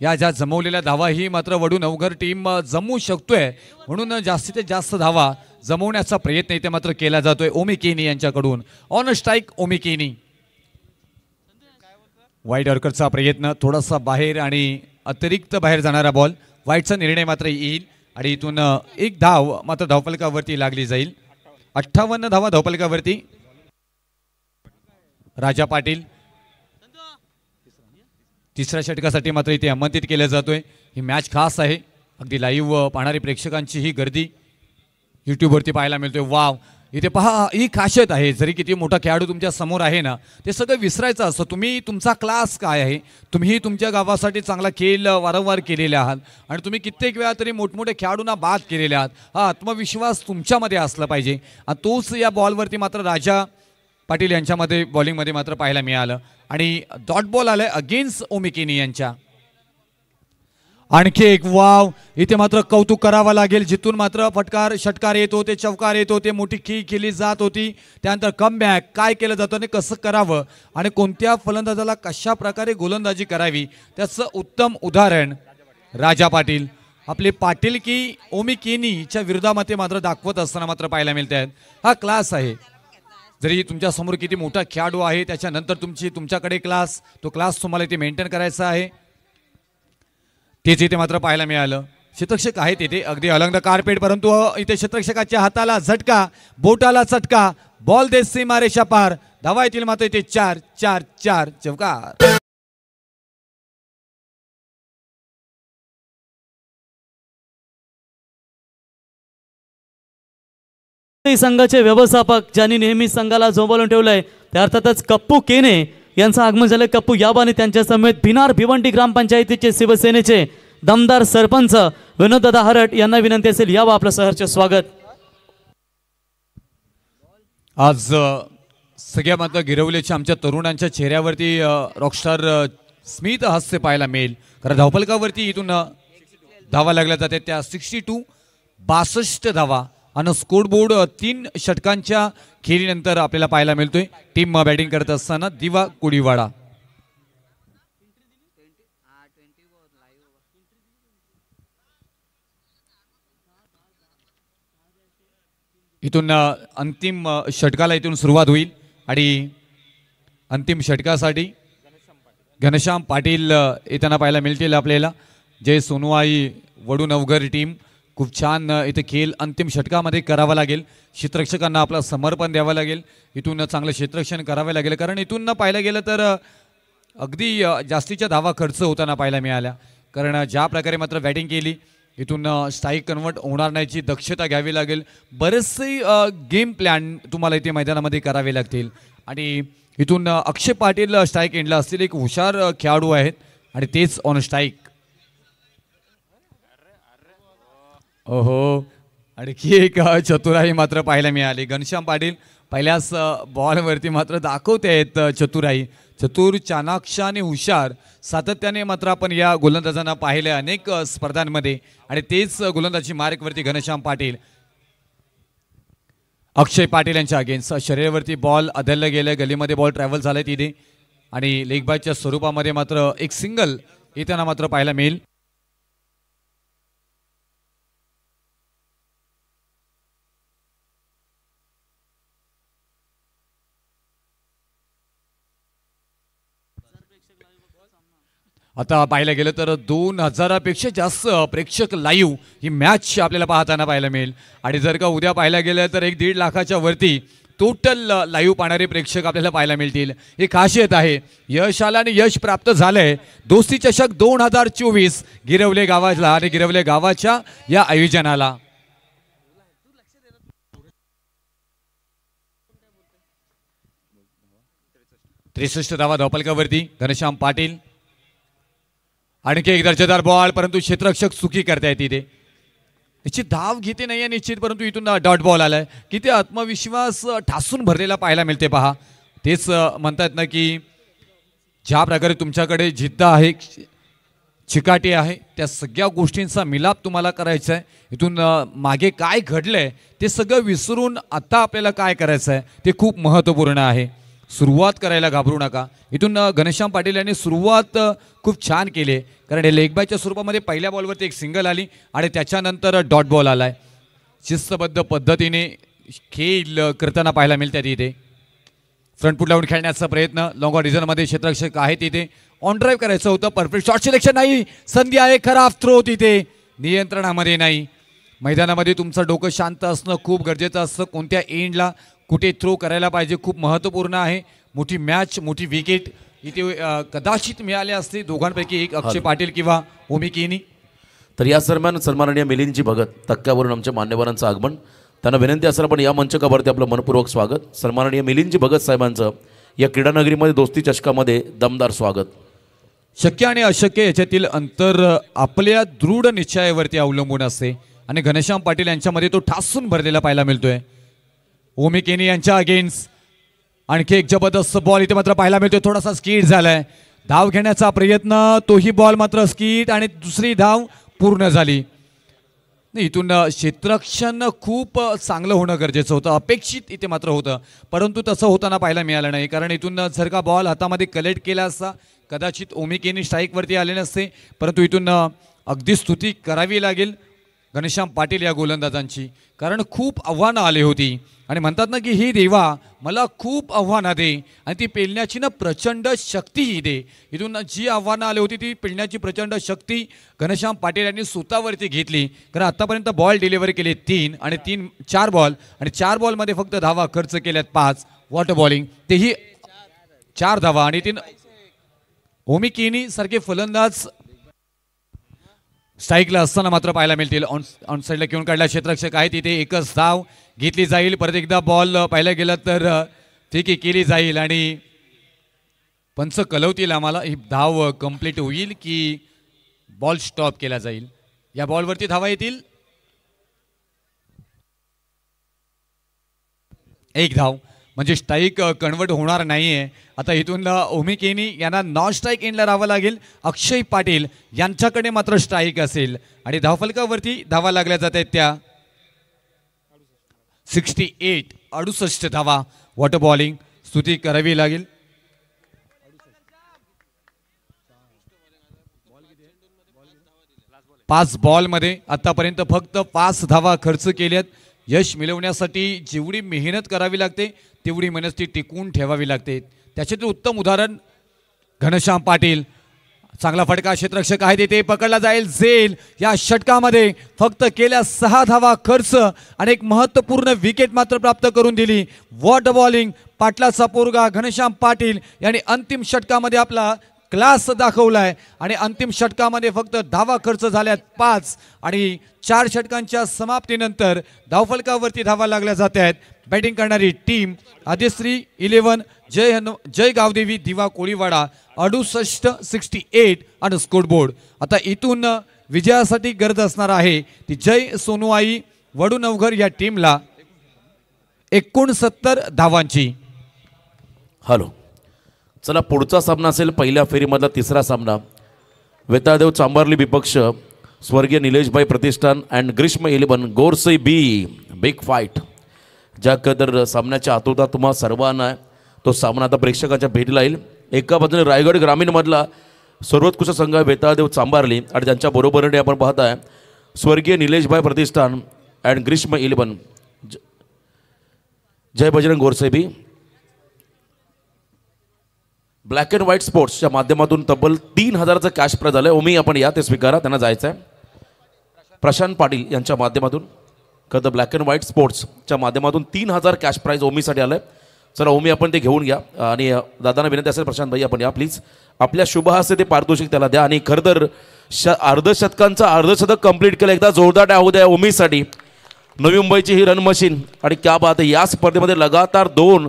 या ज्या जमवलेल्या धावा ही मात्र वडून अवघर टीम जमवू शकतोय म्हणून जास्तीत जास्त धावा जमवण्याचा प्रयत्न इथे मात्र केला जातोय ओमी केनी यांच्याकडून. ऑन स्ट्राईक ओमी केनी. वाईड यॉर्करचा प्रयत्न थोडासा बाहेर आणि अतिरिक्त बाहेर जाणारा बॉल. वाईडचा निर्णय मात्र येईल आणि इथून 1 धाव मात्र धावफलकावरती लागली जाईल. 58 धावा धावफलकावरती. राजा पाटील तिसऱ्या षटकासाठी मात्र इथे आमंत्रित केलं जातोय। ही मॅच खास आहे, अगदी लाईव्ह पाहणारी प्रेक्षकांची ही गर्दी यूट्यूबवरती पाहायला मिळतोय। वाव, इथे पहा ही खासियत आहे, जरी किती मोठा खेळाडू तुमच्या समोर आहे ना, ते सगळं विसरायचं असतं। तुम्ही तुमचा क्लास काय आहे, तुम्ही तुमच्या गावासाठी चांगला खेळ वारंवार केलेले आहात आणि तुम्ही कित्येक वेळा तरी मोठमोठे खेळाडूंना बाद केलेले आहात। हा आत्मविश्वास तुमच्यामध्ये असला पाहिजे आणि तोच या बॉलवरती मात्र राजा पाटील यांच्यामध्ये बॉलिंगमध्ये मात्र पाहायला मिळालं आणि डॉट बॉल आलाय अगेन्स्ट ओमिकेनी यांच्या। आणखी एक वाव, इथे मात्र कौतुक करावं लागेल, जिथून मात्र फटकार षटकार येत होते, चौकार येत होते, मोठी खेळी केली जात होती, त्यानंतर कमबॅक काय केलं जातं आणि कसं करावं आणि कोणत्या फलंदाजाला कशा प्रकारे गोलंदाजी करावी त्याचं उत्तम उदाहरण राजा पाटील आपले पाटील की ओमिकेनीच्या विरोधामध्ये मात्र दाखवत असताना मात्र पाहायला मिळत आहेत। हा क्लास आहे, जरी तुमच्या समोर किती मोठा खेळाडू आहे त्याच्यानंतर तुमच्याकडे क्लास, तो क्लास तुम्हाला इथे मेंटेन करायचा आहे, तेच इथे मात्र पाहायला मिळालं। क्षेत्ररक्षक आहेत इथे अगदी अलंग कार्पेट, परंतु इथे क्षेत्ररक्षकाच्या हाताला झटका, बोटाला चटका, बॉल देत सीमारेषा पार, धावा येतील मात्र इथे 4-4-4 चौकार। संघाचे व्यवस्थापक ज्यांनी नेहमी संघाला जोमावून ठेवलंय ते अर्थातच कप्पू केने यांचं आगमन झालं। कप्पू याबाने त्यांच्या समेत भिनार भिवंडी ग्रामपंचायतीचे शिवसेनेचे दमदार सरपंच विनोददादा हरट यांना विनंती असेल, यावं आपलं सहर्ष स्वागत। आज सगळ्या मात्र गिरवलेच्या आमच्या तरुणांच्या चेहऱ्यावरती रॉकस्टार स्मित हास्य पाहायला मिळेल, कारण धावफलकावरती इथून धावा लागल्या जाते त्या 62 धावा आणि स्कोरबोर्ड 3 षटकांच्या खेळीनंतर आपल्याला पाहायला मिळतोय। टीम बॅटिंग करत असताना दिवा कुडीवाडा, इथून अंतिम षटकाला इथून सुरुवात होईल आणि अंतिम षटकासाठी घनश्याम पाटील येताना पाहायला मिळतील आपल्याला। जय सोनवाई वडू नवघर टीम खूप छान इथे खेळ अंतिम षटकामध्ये करावा लागेल, क्षेत्ररक्षकांना आपलं समर्पण द्यावं लागेल, इथून चांगलं क्षेत्ररक्षण करावे लागेल, कारण इथून पाहायला गेलं तर अगदी जास्तीच्या धावा खर्च होताना पाहायला मिळाल्या, कारण ज्या प्रकारे मात्र बॅटिंग केली इथून स्ट्राईक कन्वर्ट होणार नाहीची दक्षता घ्यावी लागेल, बरेचसे गेम प्लॅन तुम्हाला इथे मैदानामध्ये करावे लागतील आणि इथून अक्षय पाटील स्ट्राईक एंडला असतील, एक हुशार खेळाडू आहेत आणि तेच ऑन स्ट्राईक। ओहो, आणखी एक चतुराई मात्र पाहायला मिळाली, घनश्याम पाटील पहिल्याच बॉलवरती मात्र दाखवते आहेत चतुराई, चतुर चाणाक्ष आणि हुशार सातत्याने मात्र आपण या गोलंदाजांना पाहिले अनेक स्पर्धांमध्ये आणि तेच गोलंदाजी मार्कवरती घनश्याम पाटील अक्षय पाटील यांच्या अगेन्स्ट शरीरावरती बॉल अदललं गेलं, गलीमध्ये बॉल ट्रॅव्हल झालाय तिथे आणि लेग बायच्या स्वरूपामध्ये मात्र एक सिंगल येताना मात्र पाहायला मिळेल। आता पाहायला गेलं तर 2000पेक्षा जास्त प्रेक्षक लाईव्ह ही मॅच आपल्याला पाहताना पाहायला मिळेल आणि जर का उद्या पाहायला गेलं तर 1-1.5 लाखाच्या वरती टोटल लाईव्ह पाहणारे प्रेक्षक आपल्याला पाहायला मिळतील। ही खासियत आहे, यश आलं आणि यश प्राप्त झालंय दोस्ती चषक 2024 गिरवले गावाला आणि गिरवले गावाच्या या आयोजनाला। त्रेसष्ट धावा धावफलकावरती घनश्याम पाटील, आणखी एक दर्जेदार बॉल, परंतु क्षेत्ररक्षक चुकी करतायत तिथे, निश्चित धाव घेते नाहीये निश्चित, परंतु इथून डॉट बॉल आलाय, किती आत्मविश्वास ठासून भरलेला पाहायला मिळते पहा। तेच म्हणतात ना की ज्या प्रकारे तुमच्याकडे जिद्द आहे, चिकाटी आहे, त्या सगळ्या गोष्टींचा मिलाप तुम्हाला करायचा आहे, इथून मागे काय घडलंय ते सगळं विसरून आता आपल्याला काय करायचं आहे ते खूप महत्त्वपूर्ण आहे। सुरुवात करायला घाबरू नका, इथून घनश्याम पाटील यांनी सुरुवात खूप छान केली, कारण हे लेग बायच्या स्वरूपामध्ये पहिल्या बॉलवरती एक सिंगल आली आणि त्याच्यानंतर डॉट बॉल आलाय। शिस्तबद्ध पद्धतीने खेळ करताना पाहायला मिळतात इथे, फ्रंट फूट लावून खेळण्याचा प्रयत्न, लॉंग डिझाईनमध्ये क्षेत्ररक्षक आहे तिथे, ऑन ड्राईव्ह करायचं होतं, परफेक्ट शॉट सिलेक्शन नाही, संधी आहे, खराब थ्रो तिथे नियंत्रणामध्ये नाही। मैदानामध्ये तुमचं डोकं शांत असणं खूप गरजेचं असतं, कोणत्या एंडला कुठे थ्रो करायला पाहिजे खूप महत्त्वपूर्ण आहे। मोठी मॅच, मोठी विकेट इथे कदाचित मिळाले असते दोघांपैकी एक, अक्षय पाटील किंवा ओमी केनी. तर या दरम्यान सन्माननीय मिलिंदजी भगत तक्क्यावरून आमच्या मान्यवरांचं आगमन. त्यांना विनंती असेल पण या मंचकावरती आपलं मनपूर्वक स्वागत. सन्माननीय मिलिंदजी भगत साहेबांचं या क्रीडानगरीमध्ये दोस्ती चषकामध्ये दमदार स्वागत. शक्य आणि अशक्य याच्यातील अंतर आपल्या दृढ निश्चयावरती अवलंबून असते आणि घनश्याम पाटील यांच्यामध्ये तो ठासून भरलेला पाहायला मिळतोय. ओमी केनी यांच्या अगेन्स्ट आणखी एक जबरदस्त बॉल इथे मात्र पाहायला मिळतोय. थोडासा स्कीट झालाय, धाव घेण्याचा प्रयत्न, तोही बॉल मात्र स्कीट आणि दुसरी धाव पूर्ण झाली. इथून क्षेत्ररक्षण खूप चांगलं होणं गरजेचं होतं, अपेक्षित इथे मात्र होतं, परंतु तसं होताना पाहायला मिळालं नाही. कारण इथून जर का बॉल हातामध्ये कलेक्ट केला असता कदाचित ओमी केनी स्ट्राईकवरती आले नसते. परंतु इथून अगदी स्तुती करावी लागेल घनश्याम पाटील या गोलंदाजांची, कारण खूप आव्हानं आली होती आणि म्हणतात ना की ही देवा मला खूप आव्हानं दे आणि ती पेलण्याची ना प्रचंड शक्तीही दे. इथून जी आव्हानं आली होती ती पेलण्याची प्रचंड शक्ती घनश्याम पाटील यांनी स्वतःवरती घेतली. कारण आत्तापर्यंत बॉल डिलिव्हरी केले 3 आणि 4 बॉल आणि 4 बॉलमध्ये फक्त धावा खर्च केल्यात 5. वॉटर बॉलिंग तेही 4 धावा आणि 3. ओमी केनी सारखे फलंदाज स्ट्राईकला असताना मात्र पाहायला मिळतील. ऑन साईडला घेऊन काढला क्षेत्ररक्षक आहे तिथे एकच धाव घेतली जाईल. परत एकदा बॉल पाहायला गेला तर ठीक आहे केली जाईल आणि पंच कळवतील आम्हाला ही धाव कंप्लीट होईल की बॉल स्टॉप केला जाईल. या बॉलवरती धावा येतील. एक धाव म्हणजे स्ट्राईक कन्वर्ट होणार नाहीये. आता इथून ओमी केनी यांना नॉन स्ट्राईक एंडला राहावं लागेल. अक्षय पाटील यांच्याकडे मात्र स्ट्राईक असेल आणि धावफलकावरती धावा लागल्या जात आहेत त्या 68 धावा. वॉटर बॉलिंग स्तुती करावी लागेल. पाच बॉलमध्ये आतापर्यंत फक्त 5 धावा खर्च केल्यात. यश मिळवण्यासाठी जेवढी मेहनत करावी लागते तेवढी मेहनत ती टिकवून ठेवावी लागते. त्याच्यातील उत्तम उदाहरण घनश्याम पाटील. चांगला फटका क्षेत्ररक्षक आहे तिथे पकडला जाईल. झेल या षटकामध्ये फक्त केल्या 6 धावा खर्च आणि एक महत्त्वपूर्ण विकेट मात्र प्राप्त करून दिली. वॉटर बॉलिंग पाटलाचा पोरगा घनश्याम पाटील यांनी अंतिम षटकामध्ये आपला क्लास दाखवलाय आणि अंतिम षटकामध्ये फक्त धावा खर्च झाल्यात 5 आणि 4 षटकांच्या समाप्तीनंतर धावफलकावरती धावा लागल्या जात आहेत. बॅटिंग करणारी टीम आदिश्री 11 जय गावदेवी दिवा कोळीवाडा 68 आणि स्कोरबोर्ड. आता इथून विजयासाठी गरज असणार आहे ती जय सोनूआई वडूनवघर या टीमला 69 धावांची. हॅलो चला पुढचा सामना असेल पहिल्या फेरीमधला तिसरा सामना. वेताळदेव चांबारली विपक्ष स्वर्गीय निलेशभाई प्रतिष्ठान अँड ग्रीष्म 11 गोरसई बी. बिग फाईट ज्या कदर सामन्याच्या आतुरता तुम्हा सर्वांना आहे तो सामना आता प्रेक्षकांच्या भेटीला येईल. एका बाजूने रायगड ग्रामीणमधला सर्वोत्कृष्ट संघ वेताळदेव चांबारली आणि त्यांच्या बरोबरीने आपण पाहताय स्वर्गीय निलेशभाई प्रतिष्ठान अँड ग्रीष्म 11 जय बजरंग गोरसई बी. ब्लॅक अँड व्हाईट स्पोर्ट्सच्या माध्यमातून तब्बल 3000चं कॅश प्राइज झालं आहे. ओमी आपण या ते स्वीकारा, त्यांना जायचं आहे. प्रशांत पाटील यांच्या माध्यमातून खरं ब्लॅक अँड व्हाईट स्पोर्ट्सच्या माध्यमातून 3000 कॅश प्राइज ओमीसाठी आलं आहे. चला ओमी आपण ते घेऊन घ्या आणि दादांना विनंती असेल प्रशांत भाई आपण या प्लीज. आपल्या शुभ हस्ते ते पारितोषिक त्याला द्या आणि खरं तर अर्धशतकांचं अर्धशतक कंप्लीट केलं. एकदा जोरदार टाळ्या होऊ द्या ओमीसाठी. नवी मुंबईची ही रन मशीन आणि क्या बात आहे, या स्पर्धेमध्ये लगातार 2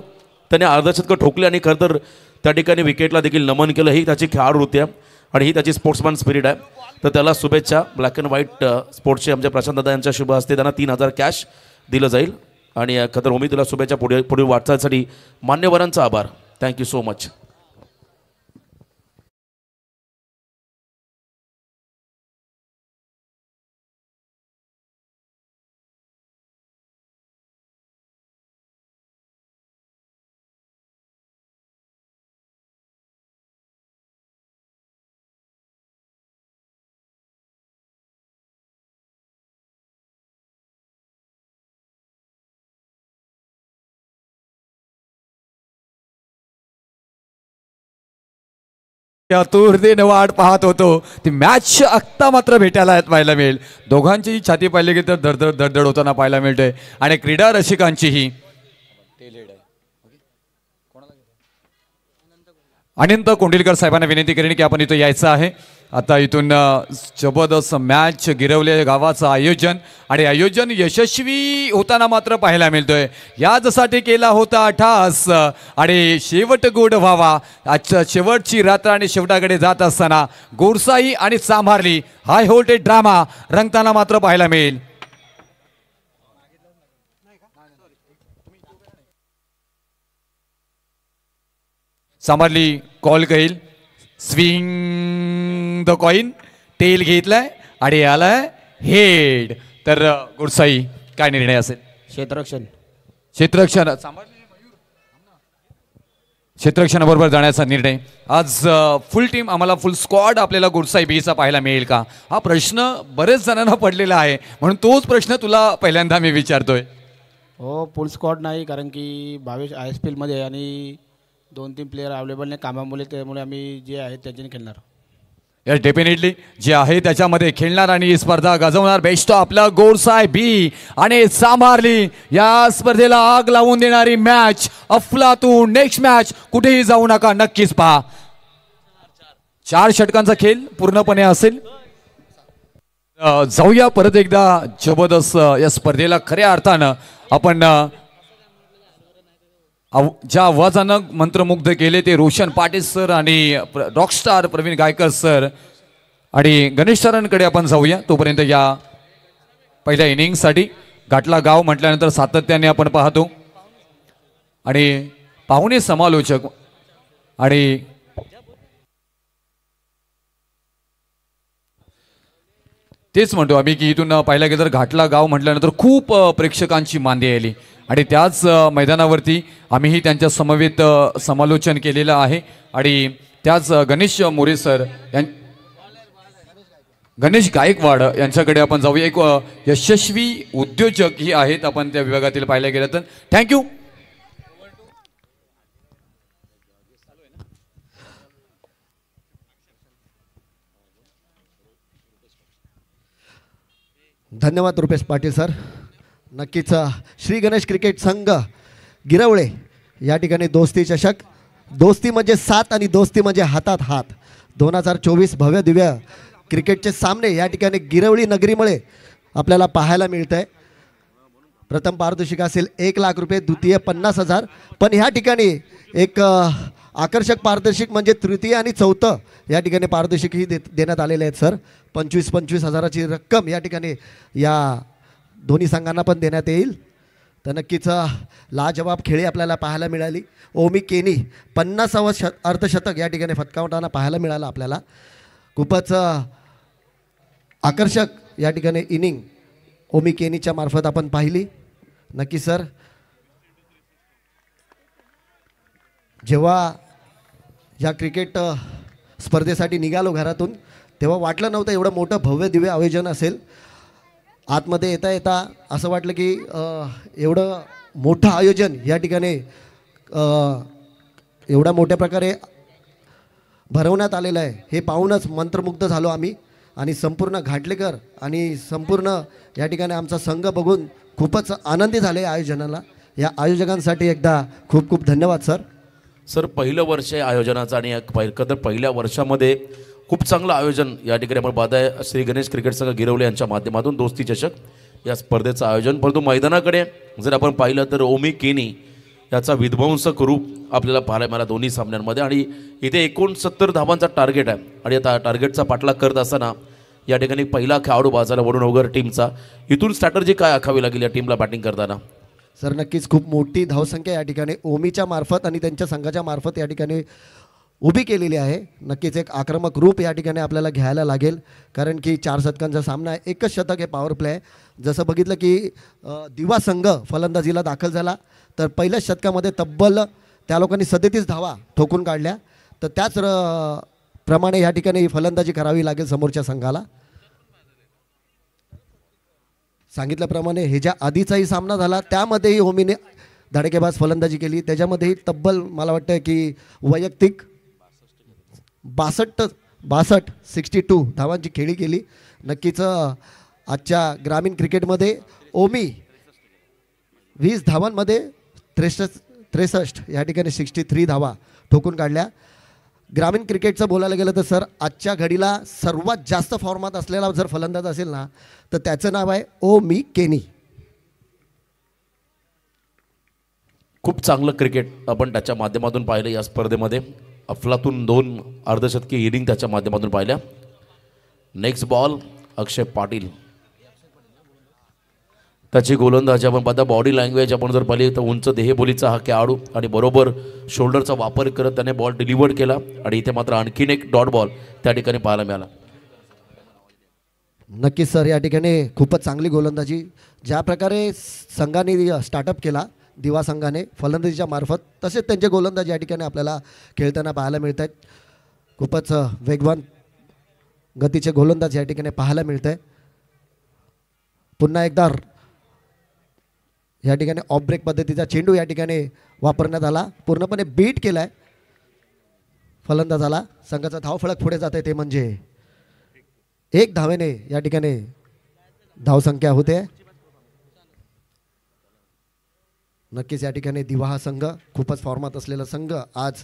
त्याने अर्धशतकं ठोकले आणि खरं तर त्या ठिकाणी विकेटला देखील नमन केलं. ही त्याची खेळाडूवृत्ती आहे आणि ही त्याची स्पोर्ट्समॅन स्पिरिट आहे. तर त्याला शुभेच्छा. ब्लॅक अँड व्हाईट स्पोर्ट्सचे आमच्या प्रशांत दादा यांच्या शुभ हस्ते त्यांना 3000 कॅश दिलं जाईल आणि खतर ओमी तुला शुभेच्छा. पुढील वाटचालीसाठी मान्यवरांचा आभार. Thank you so much. आतुरतेने वाट पाहत होतो ती मॅच आत्ता मात्र भेटायला पाहायला मिळेल. दोघांची छाती पाहिली की तर धडधड धडधड होताना पाहायला मिळते आणि क्रीडा रसिकांचीही अनंत कोंडिलकर साहेबांना विनंती करेन की आपण इथं यायचं आहे. आता इथून जबरदस्त मॅच गिरवले गावाचं आयोजन आणि आयोजन यशस्वी होताना मात्र पाहायला मिळतोय. याचसाठी केला होता ठास आणि शेवट गोड व्हावा. आजच्या शेवटची रात्र आणि शेवटाकडे जात असताना गोरसाई आणि चांभारली हाय व्होल्टेज ड्रामा रंगताना मात्र पाहायला मिळेल. चांभारली कॉल करेल. स्विंग द कॉइन टेल घेतलाय आणि आलाय हेड. तर गुडसाई काय निर्णय असेल? क्षेत्ररक्षण क्षेत्ररक्षणाबरोबर जाण्याचा निर्णय. आज फुल टीम आम्हाला फुल स्क्वॉड आपल्याला गुडसाई बीचा पाहायला मिळेल का हा प्रश्न बरेच जणांना पडलेला आहे. म्हणून तोच प्रश्न तुला पहिल्यांदा मी विचारतोय. हो फुल स्क्वॉड नाही कारण की भावेश ISPL मध्ये आणि 2-3 प्लेयर अवेलेबल नाही कामामुळे. त्यामुळे आम्ही जे आहे त्याच्याने खेळणार. यस डेफिनेटली जे आहे त्याच्यामध्ये खेळणार आणि ही स्पर्धा गाजवणार. बेस्ट आपला गोरसाई बी आणि चांभारली या स्पर्धेला आग लावून देणारी मॅच. अफलातून नेक्स्ट मॅच कुठेही जाऊ नका नक्कीच पहा. 4 षटकांचा खेळ पूर्णपणे असेल. जाऊया परत एकदा जबरदस्त या स्पर्धेला खऱ्या अर्थानं आपण ज्या आवाजानं मंत्रमुग्ध केले ते रोशन पाटील सर आणि रॉकस्टार प्रवीण गायकर सर आणि गणेश सरांकडे आपण जाऊया. तोपर्यंत या पहिल्या इनिंगसाठी घाटला गाव म्हटल्यानंतर सातत्याने आपण पाहतो आणि पाहुणे समालोचक आणि तेच म्हणतो आम्ही की इथून पाहिलं गेलं तर घाटला गाव म्हटल्यानंतर खूप प्रेक्षकांची मांदी आली आणि त्याच मैदानावरती आम्हीही त्यांच्या समवेत समालोचन केलेलं आहे. आणि त्याच गणेश मोरे सर गणेश गायकवाड यांच्याकडे आपण जाऊया. एक यशस्वी उद्योजक ही आहेत आपण त्या विभागातील पाहिलं गेलं तर. थँक्यू. धन्यवाद रुपेश पाटील सर. नक्कीच श्री गणेश क्रिकेट संघ गिरवळे या ठिकाणी दोस्ती चषक. दोस्ती म्हणजे साथ आणि दोस्ती म्हणजे हातात हात. 2024 भव्य दिव्य क्रिकेटचे सामने या ठिकाणी गिरवळी नगरीमुळे आपल्याला पाहायला मिळत आहे. प्रथम पारितोषिक असेल 1 लाख रुपये, द्वितीय 50,000. पण ह्या ठिकाणी एक आकर्षक पारितोषिक म्हणजे तृतीय आणि चौथं या ठिकाणी पारितोषिकही देण्यात आलेले आहेत सर. 25-25 हजाराची रक्कम या ठिकाणी या दोन्ही संघांना पण देण्यात येईल. तर नक्कीच लाजवाब खेळी आपल्याला पाहायला मिळाली. ओमी केनी 50वा अर्धशतक या ठिकाणी फटकावताना पाहायला मिळालं आपल्याला. खूपच आकर्षक या ठिकाणी इनिंग ओमी केनीच्या मार्फत आपण पाहिली. नक्की सर जेव्हा या क्रिकेट स्पर्धेसाठी निघालो घरातून तेव्हा वाटलं नव्हतं एवढं मोठं भव्य दिव्य आयोजन असेल. आतमध्ये येता येता असं वाटलं की एवढं मोठं आयोजन या ठिकाणी एवढ्या मोठ्या प्रकारे भरवण्यात आलेलं आहे हे पाहूनच मंत्रमुग्ध झालो आम्ही. आणि संपूर्ण घाटलेकर आणि संपूर्ण या ठिकाणी आमचा संघ बघून खूपच आनंदी झाले आयोजनाला. या आयोजकांसाठी एकदा खूप खूप धन्यवाद सर. सर पहिलं वर्ष आहे आयोजनाचं आणि एकंदर पहिल्या वर्षामध्ये खूप चांगलं आयोजन या ठिकाणी आपण पाहत आहे. श्री गणेश क्रिकेट संघ गिरवले यांच्या माध्यमातून दोस्ती चषक या स्पर्धेचं आयोजन. परंतु मैदानाकडे जर आपण पाहिलं तर ओमी केनी याचा विध्वंसक रूप आपल्याला पाहायला मिळाला दोन्ही सामन्यांमध्ये. आणि इथे 69 धावांचा टार्गेट आहे आणि आता टार्गेटचा पाठलाग करत असताना या ठिकाणी पहिला खेळाडू बाजारला वरुण अवघर टीमचा. इथून स्ट्रॅटर्जी काय आखावी लागेल या टीमला बॅटिंग करताना? सर नक्कीच खूप मोठी धावसंख्या या ठिकाणी ओमीच्या मार्फत आणि त्यांच्या संघाच्या मार्फत या ठिकाणी उभी केलेली आहे. नक्कीच एक आक्रमक रूप या ठिकाणी आपल्याला घ्यायला लागेल कारण की 4 शतकांचा सामना आहे. 1च शतक हे पॉवर प्ले आहे. जसं बघितलं की दिवा संघ फलंदाजीला दाखल झाला तर पहिल्याच शतकामध्ये तब्बल त्या लोकांनी 37 धावा ठोकून काढल्या. तर त्याच प्रमाणे या ठिकाणी फलंदाजी करावी लागेल समोरच्या संघाला. सांगितल्याप्रमाणे हे ज्या आधीचाही सामना झाला त्यामध्येही ओमीने धडकेबाज फलंदाजी केली. त्याच्यामध्येही तब्बल मला वाटतं की वैयक्तिक 62 धावांची खेळी केली. नक्कीच आजच्या ग्रामीण क्रिकेटमध्ये ओमी 20 धावांमध्ये 63 या ठिकाणी 63 धावा ठोकून काढल्या. ग्रामीण क्रिकेटचं बोलायला गेलं तर सर आजच्या घडीला सर्वात जास्त फॉर्मात असलेला जर फलंदाज असेल ना तर त्याचं नाव आहे ओमी केनी. खूप चांगलं क्रिकेट आपण त्याच्या माध्यमातून पाहिलं या स्पर्धेमध्ये. अफलातून 2 अर्धशतकी इनिंग त्याच्या माध्यमातून पाहिल्या. नेक्स्ट बॉल अक्षय पाटील. त्याची गोलंदाजी आपण पाहता, बॉडी लँग्वेज आपण जर पाहिली तर उंच देहबोलीचा हा खेळाडू आणि बरोबर शोल्डरचा वापर करत त्याने बॉल डिलिव्हर्ड केला आणि इथे मात्र आणखीन एक डॉट बॉल त्या ठिकाणी पाहायला मिळाला. नक्कीच सर या ठिकाणी खूपच चांगली गोलंदाजी. ज्या प्रकारे संघाने स्टार्टअप केला दिवा संघाने फलंदाजीच्या मार्फत, तसेच त्यांचे गोलंदाजी या ठिकाणी आपल्याला खेळताना पाहायला मिळत आहेत. खूपच वेगवान गतीचे गोलंदाज या ठिकाणी पाहायला मिळत आहे. पुन्हा एकदा या ठिकाणी ऑफ ब्रेक पद्धतीचा चेंडू या ठिकाणी वापरण्यात आला, पूर्णपणे बीट केला आहे फलंदाजाला. संघाचा धावफलक पुढे जाते ते म्हणजे 1 धावेने या ठिकाणी धावसंख्या होते. नक्कीच या ठिकाणी दिवा हा संघ खूपच फॉर्मात असलेला संघ आज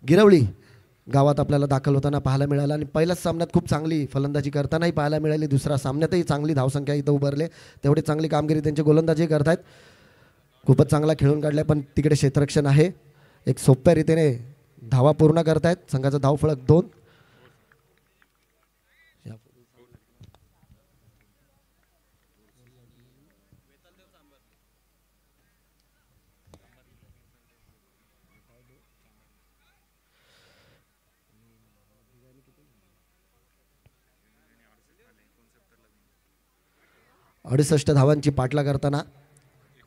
गिरवली गावात आपल्याला दाखल होताना पाहायला मिळाला आणि पहिल्याच सामन्यात खूप चांगली फलंदाजी करतानाही पाहायला मिळाली. दुसऱ्या सामन्यातही चांगली धावसंख्या इथं उभारले, तेवढी चांगली कामगिरी त्यांची गोलंदाजी करतायत. खूपच चांगला खेळून काढलाय, पण तिकडे क्षेत्ररक्षण आहे. एक सोप्या रीतीने धावा पूर्ण करतायत. संघाचा धावफलक 2. अडुसष्ट धावांची पाठला करताना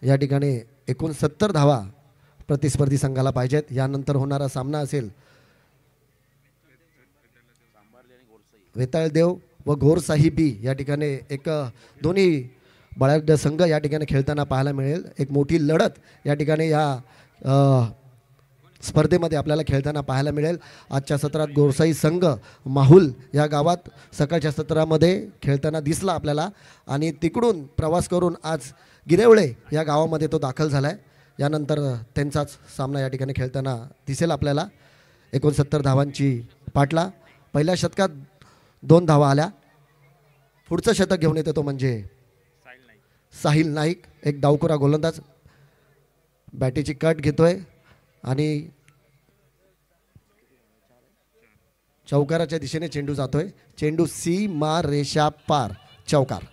या ठिकाणी 69 धावा प्रतिस्पर्धी संघाला पाहिजेत. यानंतर होणारा सामना असेल वेताळदेव व घोरसाही बी. या ठिकाणी एक दोन्ही बळाढ्य संघ या ठिकाणी खेळताना पाहायला मिळेल. एक मोठी लढत या ठिकाणी या स्पर्धेमध्ये आपल्याला खेळताना पाहायला मिळेल. आजच्या सत्रात गोरसाई संघ माहुल या गावात सकाळच्या सत्रामध्ये खेळताना दिसला आपल्याला आणि तिकडून प्रवास करून आज गिरेवळे या गावामध्ये तो दाखल झाला आहे. यानंतर त्यांचाच सामना या ठिकाणी खेळताना दिसेल आपल्याला. 69 धावांची पाठला. पहिल्या शतकात 2 धावा आल्या. पुढचं शतक घेऊन येतो तो म्हणजे साहिल नाईक, एक डावखुरा गोलंदाज. बॅटीची कट घेतोय आणि चौकाराच्या दिशेने चेंडू जातोय. चेंडू सीमा रेषा पार, चौकार.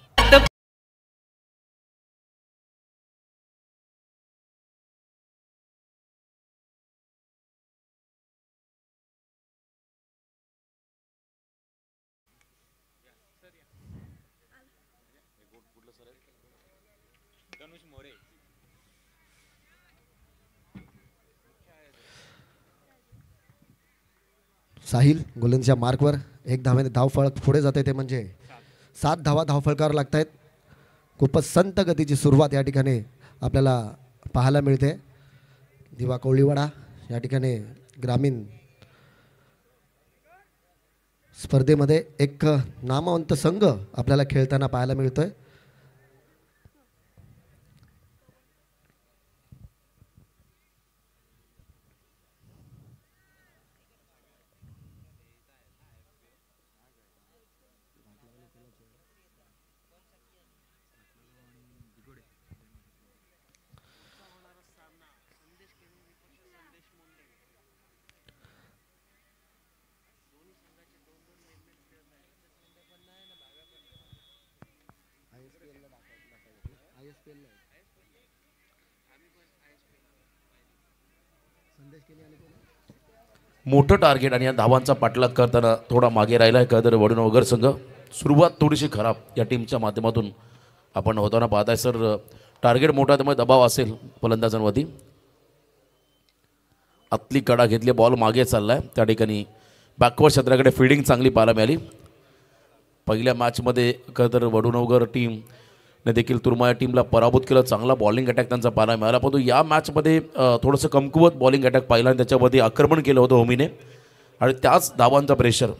साहिल गोलंदाजीच्या मार्कवर 1 धावेने धावफलक पुढे जाते ते म्हणजे 7 धावा धावफलकावर लागत आहेत. खूपच संत गतीची सुरुवात या ठिकाणी आपल्याला पाहायला मिळते. दिवा कोळीवाडा या ठिकाणी ग्रामीण स्पर्धेमध्ये एक नामवंत संघ आपल्याला खेळताना पाहायला मिळतोय. मोठं टार्गेट आणि या धावांचा पाठलाग करताना थोडा मागे राहिला आहे तर वडूनगर संघ. सुरुवात थोडीशी खराब या टीमच्या माध्यमातून आपण होताना पाहताय सर. टार्गेट मोठा त्यामुळे दबाव असेल फलंदाजांवरती. आतली कडा घेतली, बॉल मागे चाललाय. त्या ठिकाणी बॅकवर्ड क्षेत्राकडे फिल्डिंग चांगली पाहायला मिळाली. पहिल्या मॅचमध्ये तर वडूनगर टीमने देखील तुर्मा या टीमला पराभूत केलं. चांगला बॉलिंग अटॅक त्यांचा पाहायला मिळाला, परंतु या मॅचमध्ये थोडंसं कमकुवत बॉलिंग अटॅक पाहिला आणि त्याच्यावरती आक्रमण केलं होतं होमीने आणि त्याच धावांचा प्रेशर.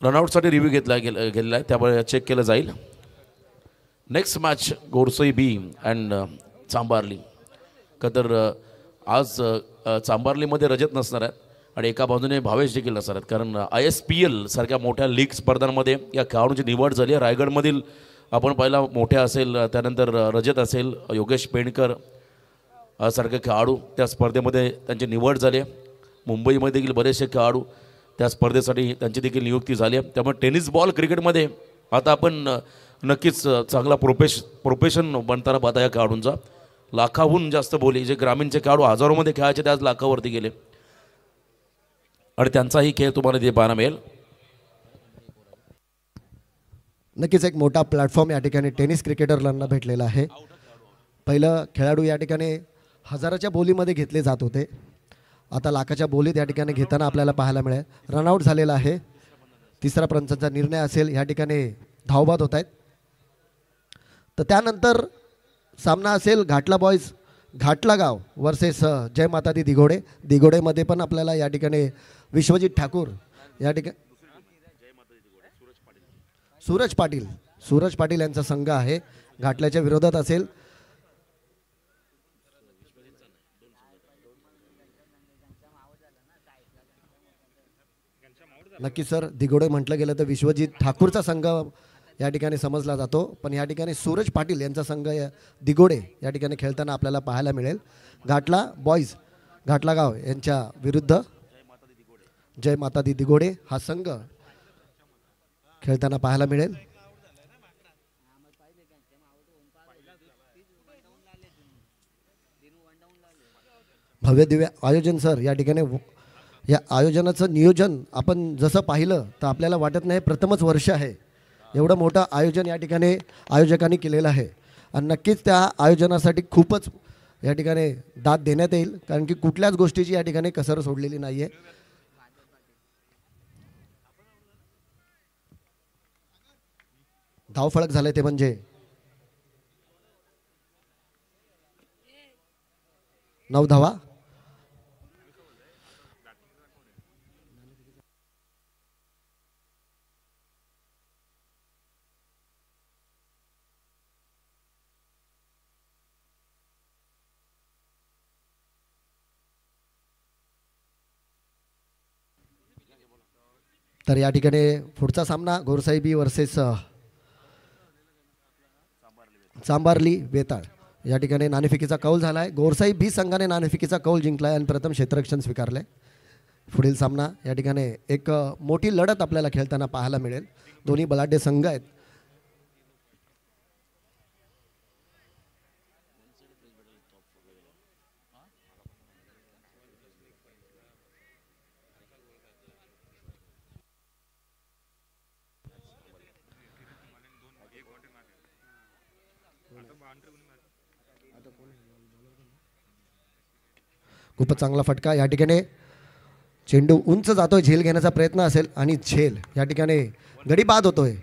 रनआउटसाठी रिव्ह्यू गेलेला आहे, त्यामुळे चेक केलं जाईल. Next match Gorsai B and Chambarli. का तर आज चांबार्लीमध्ये रजत नसणार आहेत आणि एका बाजूने भावेश देखील नसणार आहेत, कारण ISPL सारख्या मोठ्या लीग स्पर्धांमध्ये या खेळाडूंची निवड झाली आहे. रायगडमधील आपण पहिला मोठ्या असेल, त्यानंतर रजत असेल, योगेश पेंडकर सारखे खेळाडू त्या स्पर्धेमध्ये त्यांची निवड झाली आहे. मुंबईमध्ये देखील बरेचसे खेळाडू त्या स्पर्धेसाठी त्यांची देखील नियुक्ती झाली आहे. त्यामुळे टेनिस बॉल क्रिकेटमध्ये आता आपण नक्कीच चांगला प्रोफेशन बनताना पाहता या खेळाडूंचा. लाखाहून जास्त बोली, जे ग्रामीणचे खेळाडू हजारोमध्ये खेळायचे ते आज लाखावरती गेले आणि त्यांचाही खेळ तुम्हाला ते पाहायला मिळेल. नक्कीच एक मोठा प्लॅटफॉर्म या ठिकाणी टेनिस क्रिकेटरला भेटलेला आहे. पहिलं खेळाडू या ठिकाणी हजाराच्या बोलीमध्ये घेतले जात होते, आता लाखाच्या बोलीत या ठिकाणी घेताना आपल्याला पाहायला मिळेल. रनआउट झालेला आहे. तिसरा पंचांचा निर्णय असेल. या ठिकाणी धावबाद होत आहेत. तर त्यानंतर सामना असेल घाटला बॉईज घाटला गाव वर्सेस जय माता दी दिघोडे. दिघोडेमध्ये पण आपल्याला या ठिकाणी विश्वजित ठाकूर या ठिकाणी सूरज पाटील यांचा संघ आहे. घाटल्याच्या विरोधात असेल. नक्की सर, दिघोडे म्हटलं गेलं तर विश्वजित ठाकूरचा संघ या ठिकाणी समजला जातो, पण या ठिकाणी सूरज पाटील यांचा संघ दिघोडे या ठिकाणी खेळताना आपल्याला पाहायला मिळेल. घाटला बॉईज घाटला गाव यांच्या विरुद्ध जय माता दी दिघोडे हा संघ खेळताना पाहायला मिळेल. भव्य दिव्य आयोजन सर. या ठिकाणी या आयोजनाचं नियोजन आपण जसं पाहिलं तर आपल्याला वाटत नाही प्रथमच वर्ष आहे. एवढं मोठं आयोजन या ठिकाणी आयोजकांनी केलेलं आहे आणि नक्कीच त्या आयोजनासाठी खूपच या ठिकाणी दाद देण्यात येईल, कारण की कुठल्याच गोष्टीची या ठिकाणी कसर सोडलेली नाही आहे. धावफलक झाले ते म्हणजे 9 धावा. तर या ठिकाणी पुढचा सामना गोरसाहेबी वर्सेस चांबार्ली वेताळ. या ठिकाणी नाणेफेकीचा कौल झाला आहे. गोरसाहेब बी संघाने नाणेफेकीचा कौल जिंकला आहे आणि प्रथम क्षेत्ररक्षण स्वीकारले. पुढील सामना या ठिकाणी एक मोठी लढत आपल्याला खेळताना पाहायला मिळेल. दोन्ही बलाढ्य संघ आहेत. खूपच चांगला फटका. या ठिकाणी चेंडू उंच जातोय, झेल घेण्याचा प्रयत्न असेल आणि झेल या ठिकाणी गडी बाद होतोय.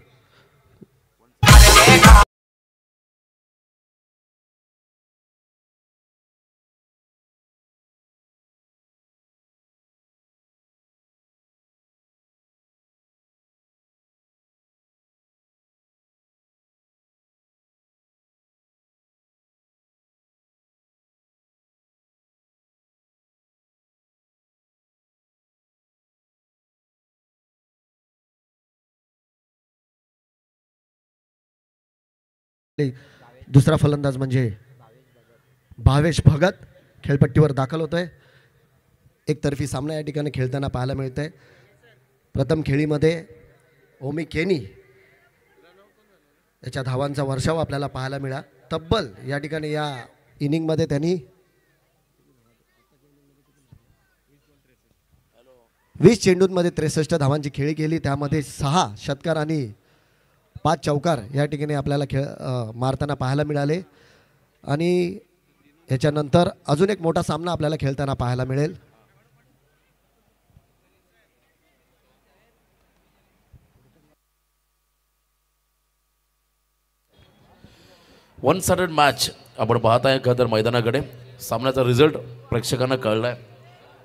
दुसरा फलंदाज म्हणजे भावेश भगत खेळपट्टीवर दाखल होतोय. एकतर्फी सामना या ठिकाणी खेळताना पाहायला मिळतोय. प्रथम खेळीमध्ये ओमी केनी याच्या धावांचा वर्षाव आपल्याला पाहायला मिळाला. तब्बल या ठिकाणी या इनिंगमध्ये त्यांनी 20 चेंडूंमध्ये 63 धावांची खेळी केली. त्यामध्ये 6 षटकार आणि 5 चौकार या ठिकाणी आपल्याला मारताना पाहायला मिळाले. आणि याच्यानंतर अजून एक मोठा सामना आपल्याला खेळताना पाहायला मिळेल. वन साइडेड मॅच आपण पाहत आहे का तर मैदानाकडे. सामन्याचा रिझल्ट प्रेक्षकांना कळला आहे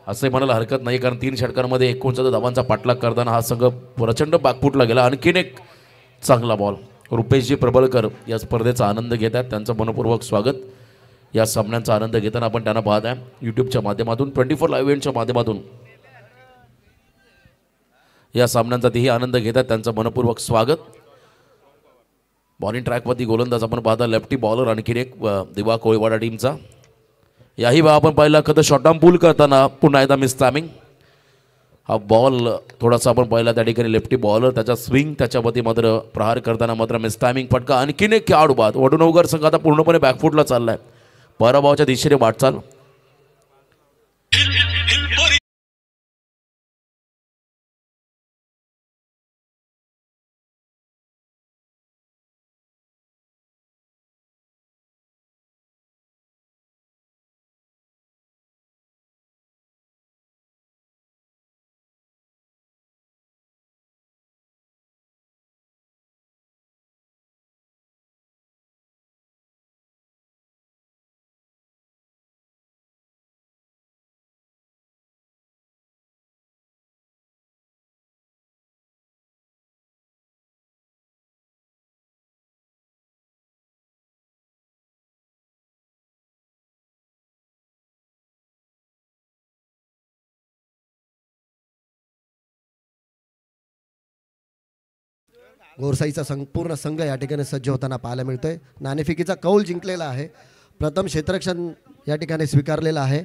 असंही म्हणायला हरकत नाही, कारण 3 षटकांमध्ये 49 धावांचा पाठलाग करताना हा संघ प्रचंड बागफुटला गेला. आणखीन एक चांगला बॉल. रुपेशजी प्रबळकर या स्पर्धेचा आनंद घेत आहेत, त्यांचं मनपूर्वक स्वागत. या सामन्यांचा आनंद घेताना आपण त्यांना पाहत आहे यूट्यूबच्या माध्यमातून 24 लाईव्ह इव्हेंटच्या माध्यमातून या सामन्यांचा तेही आनंद घेतात. त्यांचं मनपूर्वक स्वागत. बॉलिंग ट्रॅकवरती गोलंदाज आपण पाहता लेफ्टी बॉलर आणखीन एक दिवा कोळीवाडा टीमचा. याही वेळा आपण पाहिला खतं शॉर्ट आर्म पूल करताना पुन्हा एकदा मिस टायमिंग. हा बॉल थोडासा आपण पाहिला त्या ठिकाणी लेफ्टी बॉलर त्याचा स्विंग त्याच्यावरती मात्र प्रहार करताना मात्र मिस टायमिंग फटका. आणखीन एक खेळाडू बाद. वडुनवगर संघ आता पूर्णपणे बॅकफुटला चाललाय. पराभवाच्या दिशेने वाटचाल. गोरसाईचा संपूर्ण संघ या ठिकाणी सज्ज होताना पाहायला मिळतोय. नाणेफेकीचा कौल जिंकलेला आहे. प्रथम क्षेत्ररक्षण या ठिकाणी स्वीकारलेलं आहे.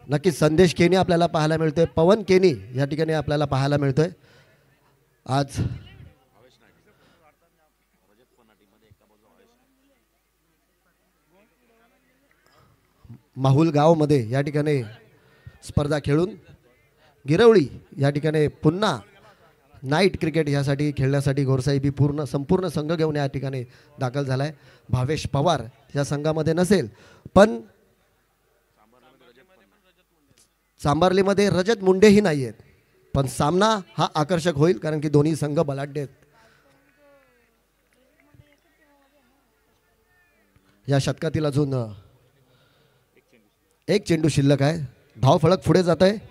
नक्कीच संदेश केनी आपल्याला पाहायला मिळतोय. पवन केनी या ठिकाणी आपल्याला पाहायला मिळतोय. आज माहुल गावमध्ये या ठिकाणी स्पर्धा खेळून गिरवळी या ठिकाणी पुन्हा नाईट क्रिकेट यासाठी खेळण्यासाठी गोरसाई बी संपूर्ण संघ घेऊन या ठिकाणी दाखल झाला आहे. भावेश पवार या संघामध्ये नसेल पण सांबार्लीमध्ये रजत मुंडेही नाही आहेत. पण सामना हा आकर्षक होईल कारण की दोन्ही संघ बलाढ्य आहेत. या षटकातील अजून एक चेंडू शिल्लक आहे. धाव फलक पुढे जात आहे.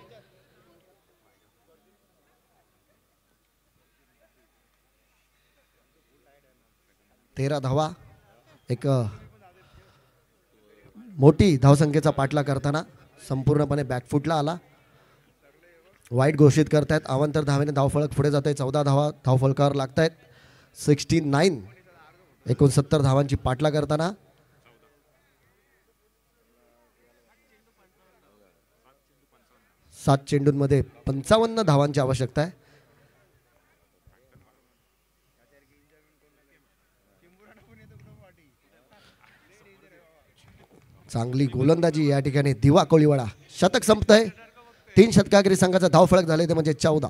तेरा धावा. एक मोठी धावसंख्येचा पाठलाग करताना संपूर्णपणे बॅकफुटला आला. वाईट घोषित करतायत. अवांतर धावेने धावफलक पुढे जात आहे. 14 धावा धावफलकावर लागत आहेत. 69 69 धावांची पाठलाग करताना 7 चेंडूंमध्ये 55 धावांची आवश्यकता आहे. चांगली गोलंदाजी या ठिकाणी दिवा कोळीवाडा. शतक संपतंय. 3 षटकागरी संघाचा धावफलक झाले ते म्हणजे 14.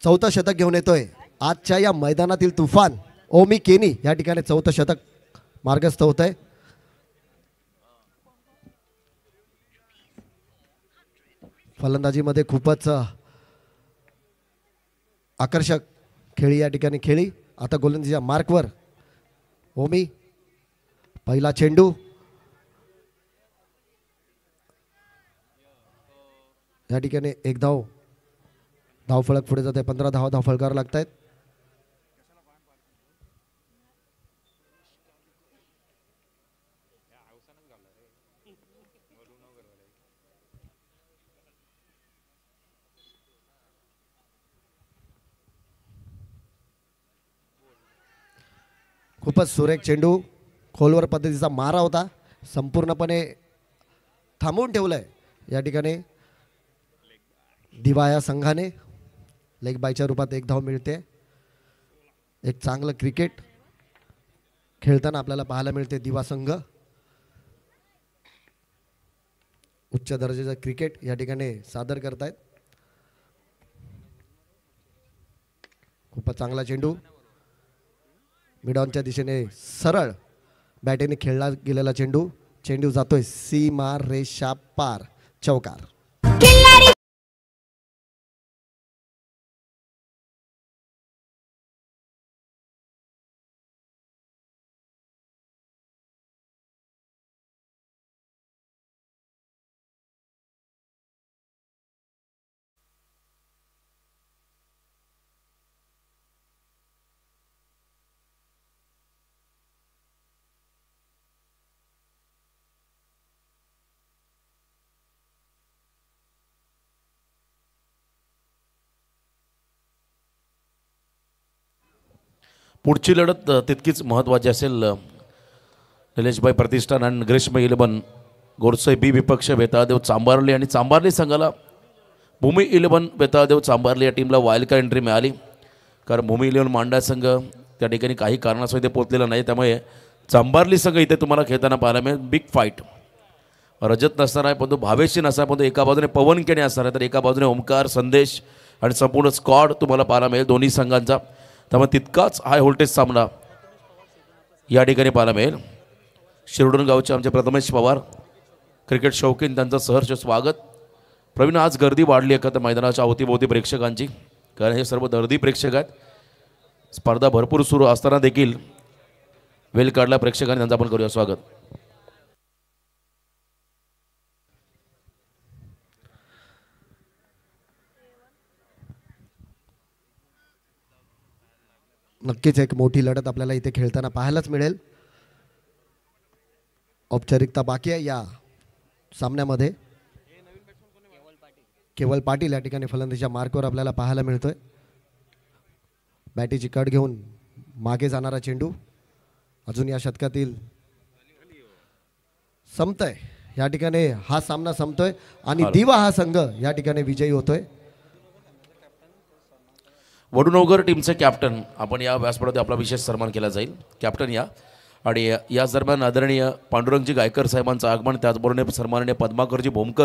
चौथं शतक घेऊन येतोय. आजच्या या मैदानातील तुफान ओमी केनी या ठिकाणी 4थं शतक मार्गस्थ होत आहे. फलंदाजीमध्ये खूपच आकर्षक खेळी या ठिकाणी खेळी. आता गोलंदाजीच्या मार्कवर ओमी. पहिला चेंडू या ठिकाणी एक धावफलक पुढे जाते. 15 धावा धावफलकावर लागत आहेत. खूपच सुरेख चेंडू. खोलवर पद्धतीचा मारा होता. संपूर्णपणे थांबवून ठेवलंय या ठिकाणी दिवा या संघाने. लेग बायच्या रूपात एक धाव मिळते. एक चांगलं क्रिकेट खेळताना आपल्याला पाहायला मिळते दिवा संघ. उच्च दर्जाचं क्रिकेट या ठिकाणी सादर करतायत. खूपच चांगला चेंडू मिडॉनच्या दिशेने सरळ बॅटीने खेळला गेलेला चेंडू. चेंडू जातोय सीमा रेषा पार. चौकार. पुढची लढत तितकीच महत्त्वाची असेल. निलेशभाई प्रतिष्ठान आणि ग्रीष्म 11 गोरसई बी विपक्ष बेताळदेव चांबारली आणि चांबारली संघाला भूमी 11 बेताळदेव चांबारली या टीमला वाईल्ड कार्ड एंट्री मिळाली. कारण भूमी 11 मांडा संघ त्या ठिकाणी काही कारणास्तव इथे पोचलेला नाही. त्यामुळे चांबारली संघ इथे तुम्हाला खेळताना पाहायला मिळेल. Big fight. रजत नसणार आहे परंतु भावेशी नसणार परंतु एका बाजूने पवन केणे असणार आहे तर एका बाजूने ओमकार संदेश आणि संपूर्ण स्क्वॉड तुम्हाला पाहायला मिळेल दोन्ही संघांचा. त्यामुळे तितकाच हाय व्होल्टेज सामना या ठिकाणी पाहायला मिळेल. शिरडून गावचे आमचे प्रथमेश पवार क्रिकेट शौकीन त्यांचं सहर्ष स्वागत. प्रवीण आज गर्दी वाढली आहे का तर मैदानाच्या अवतीभोवती प्रेक्षकांची कारण हे सर्व दर्दी प्रेक्षक आहेत. स्पर्धा भरपूर सुरू असताना देखील वेळ काढला प्रेक्षकांनी त्यांचं आपण करूया स्वागत. नक्कीच एक मोठी लढत आपल्याला इथे खेळताना पाहायलाच मिळेल. औपचारिकता बाकी आहे या सामन्यामध्ये. केवल पाटील या ठिकाणी फलंदाजीच्या मार्कवर आपल्याला पाहायला मिळतोय. बॅटीची कट घेऊन मागे जाणारा चेंडू अजून या षटकातील संपतोय. या ठिकाणी हा सामना संपतोय आणि दिवा हा संघ या ठिकाणी विजयी होतोय. वडुनवगर टीमचे कॅप्टन आपण या व्यासपीठावर आपला विशेष सन्मान केला जाईल. कॅप्टन या आणि याच दरम्यान आदरणीय पांडुरंगजी गायकर साहेबांचं आगमन त्याचबरोबर सन्माननीय पद्माकरजी भोमकर